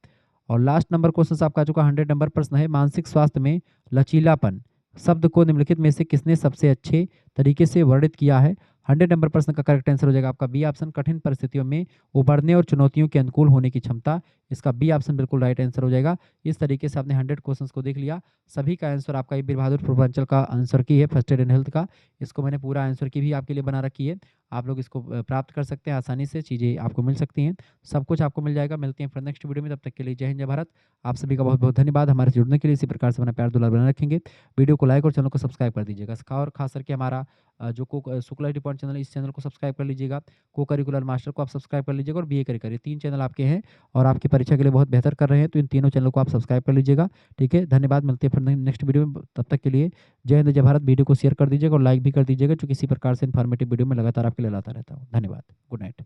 और लास्ट नंबर क्वेश्चन आपका आ चुका 100 नंबर प्रश्न है, मानसिक स्वास्थ्य में लचीलापन शब्द को निम्नलिखित में से किसने सबसे अच्छे तरीके से वर्णित किया है? 100 नंबर प्रश्न का करेक्ट आंसर हो जाएगा आपका बी ऑप्शन, कठिन परिस्थितियों में उभरने और चुनौतियों के अनुकूल होने की क्षमता। इसका बी ऑप्शन बिल्कुल राइट आंसर हो जाएगा। इस तरीके से आपने 100 क्वेश्चंस को देख लिया। सभी का आंसर आपका ये वीर बहादुर पूर्वांचल का आंसर की है, फर्स्ट एड एंड हेल्थ का। इसको मैंने पूरा आंसर की भी आपके लिए बना रखी है। आप लोग इसको प्राप्त कर सकते हैं आसानी से, चीज़ें आपको मिल सकती हैं, सब कुछ आपको मिल जाएगा। मिलते हैं फिर नेक्स्ट वीडियो में, तब तक के लिए जय हिंद, जय भारत। आप सभी का बहुत बहुत धन्यवाद हमारे से जुड़ने के लिए। इसी प्रकार से अपना प्यार दुलार बनाए रखेंगे। वीडियो को लाइक और चैनल को सब्सक्राइब कर दीजिएगा। और खास करके हमारा जो शुक्ला स्टडी पॉइंट चैनल है, इस चैनल को सब्सक्राइब कर लीजिएगा। को करिकुलर मास्टर को आप सब्सक्राइब कर लीजिएगा और बीए करिए। 3 चैनल आपके हैं और आपकी परीक्षा के लिए बहुत बेहतर कर रहे हैं, तो इन तीनों चैनल को आप सब्सक्राइब कर लीजिएगा। ठीक है, धन्यवाद। मिलते हैं फिर नेक्स्ट वीडियो में, तब तक के लिए जय हिंद, जय भारत। वीडियो को शेयर कर दीजिएगा और लाइक भी कर दीजिएगा, क्योंकि इसी प्रकार से इन्फॉर्मेटिव वीडियो में लगातार आपके लिए लाता रहता हूँ। धन्यवाद, गुड नाइट।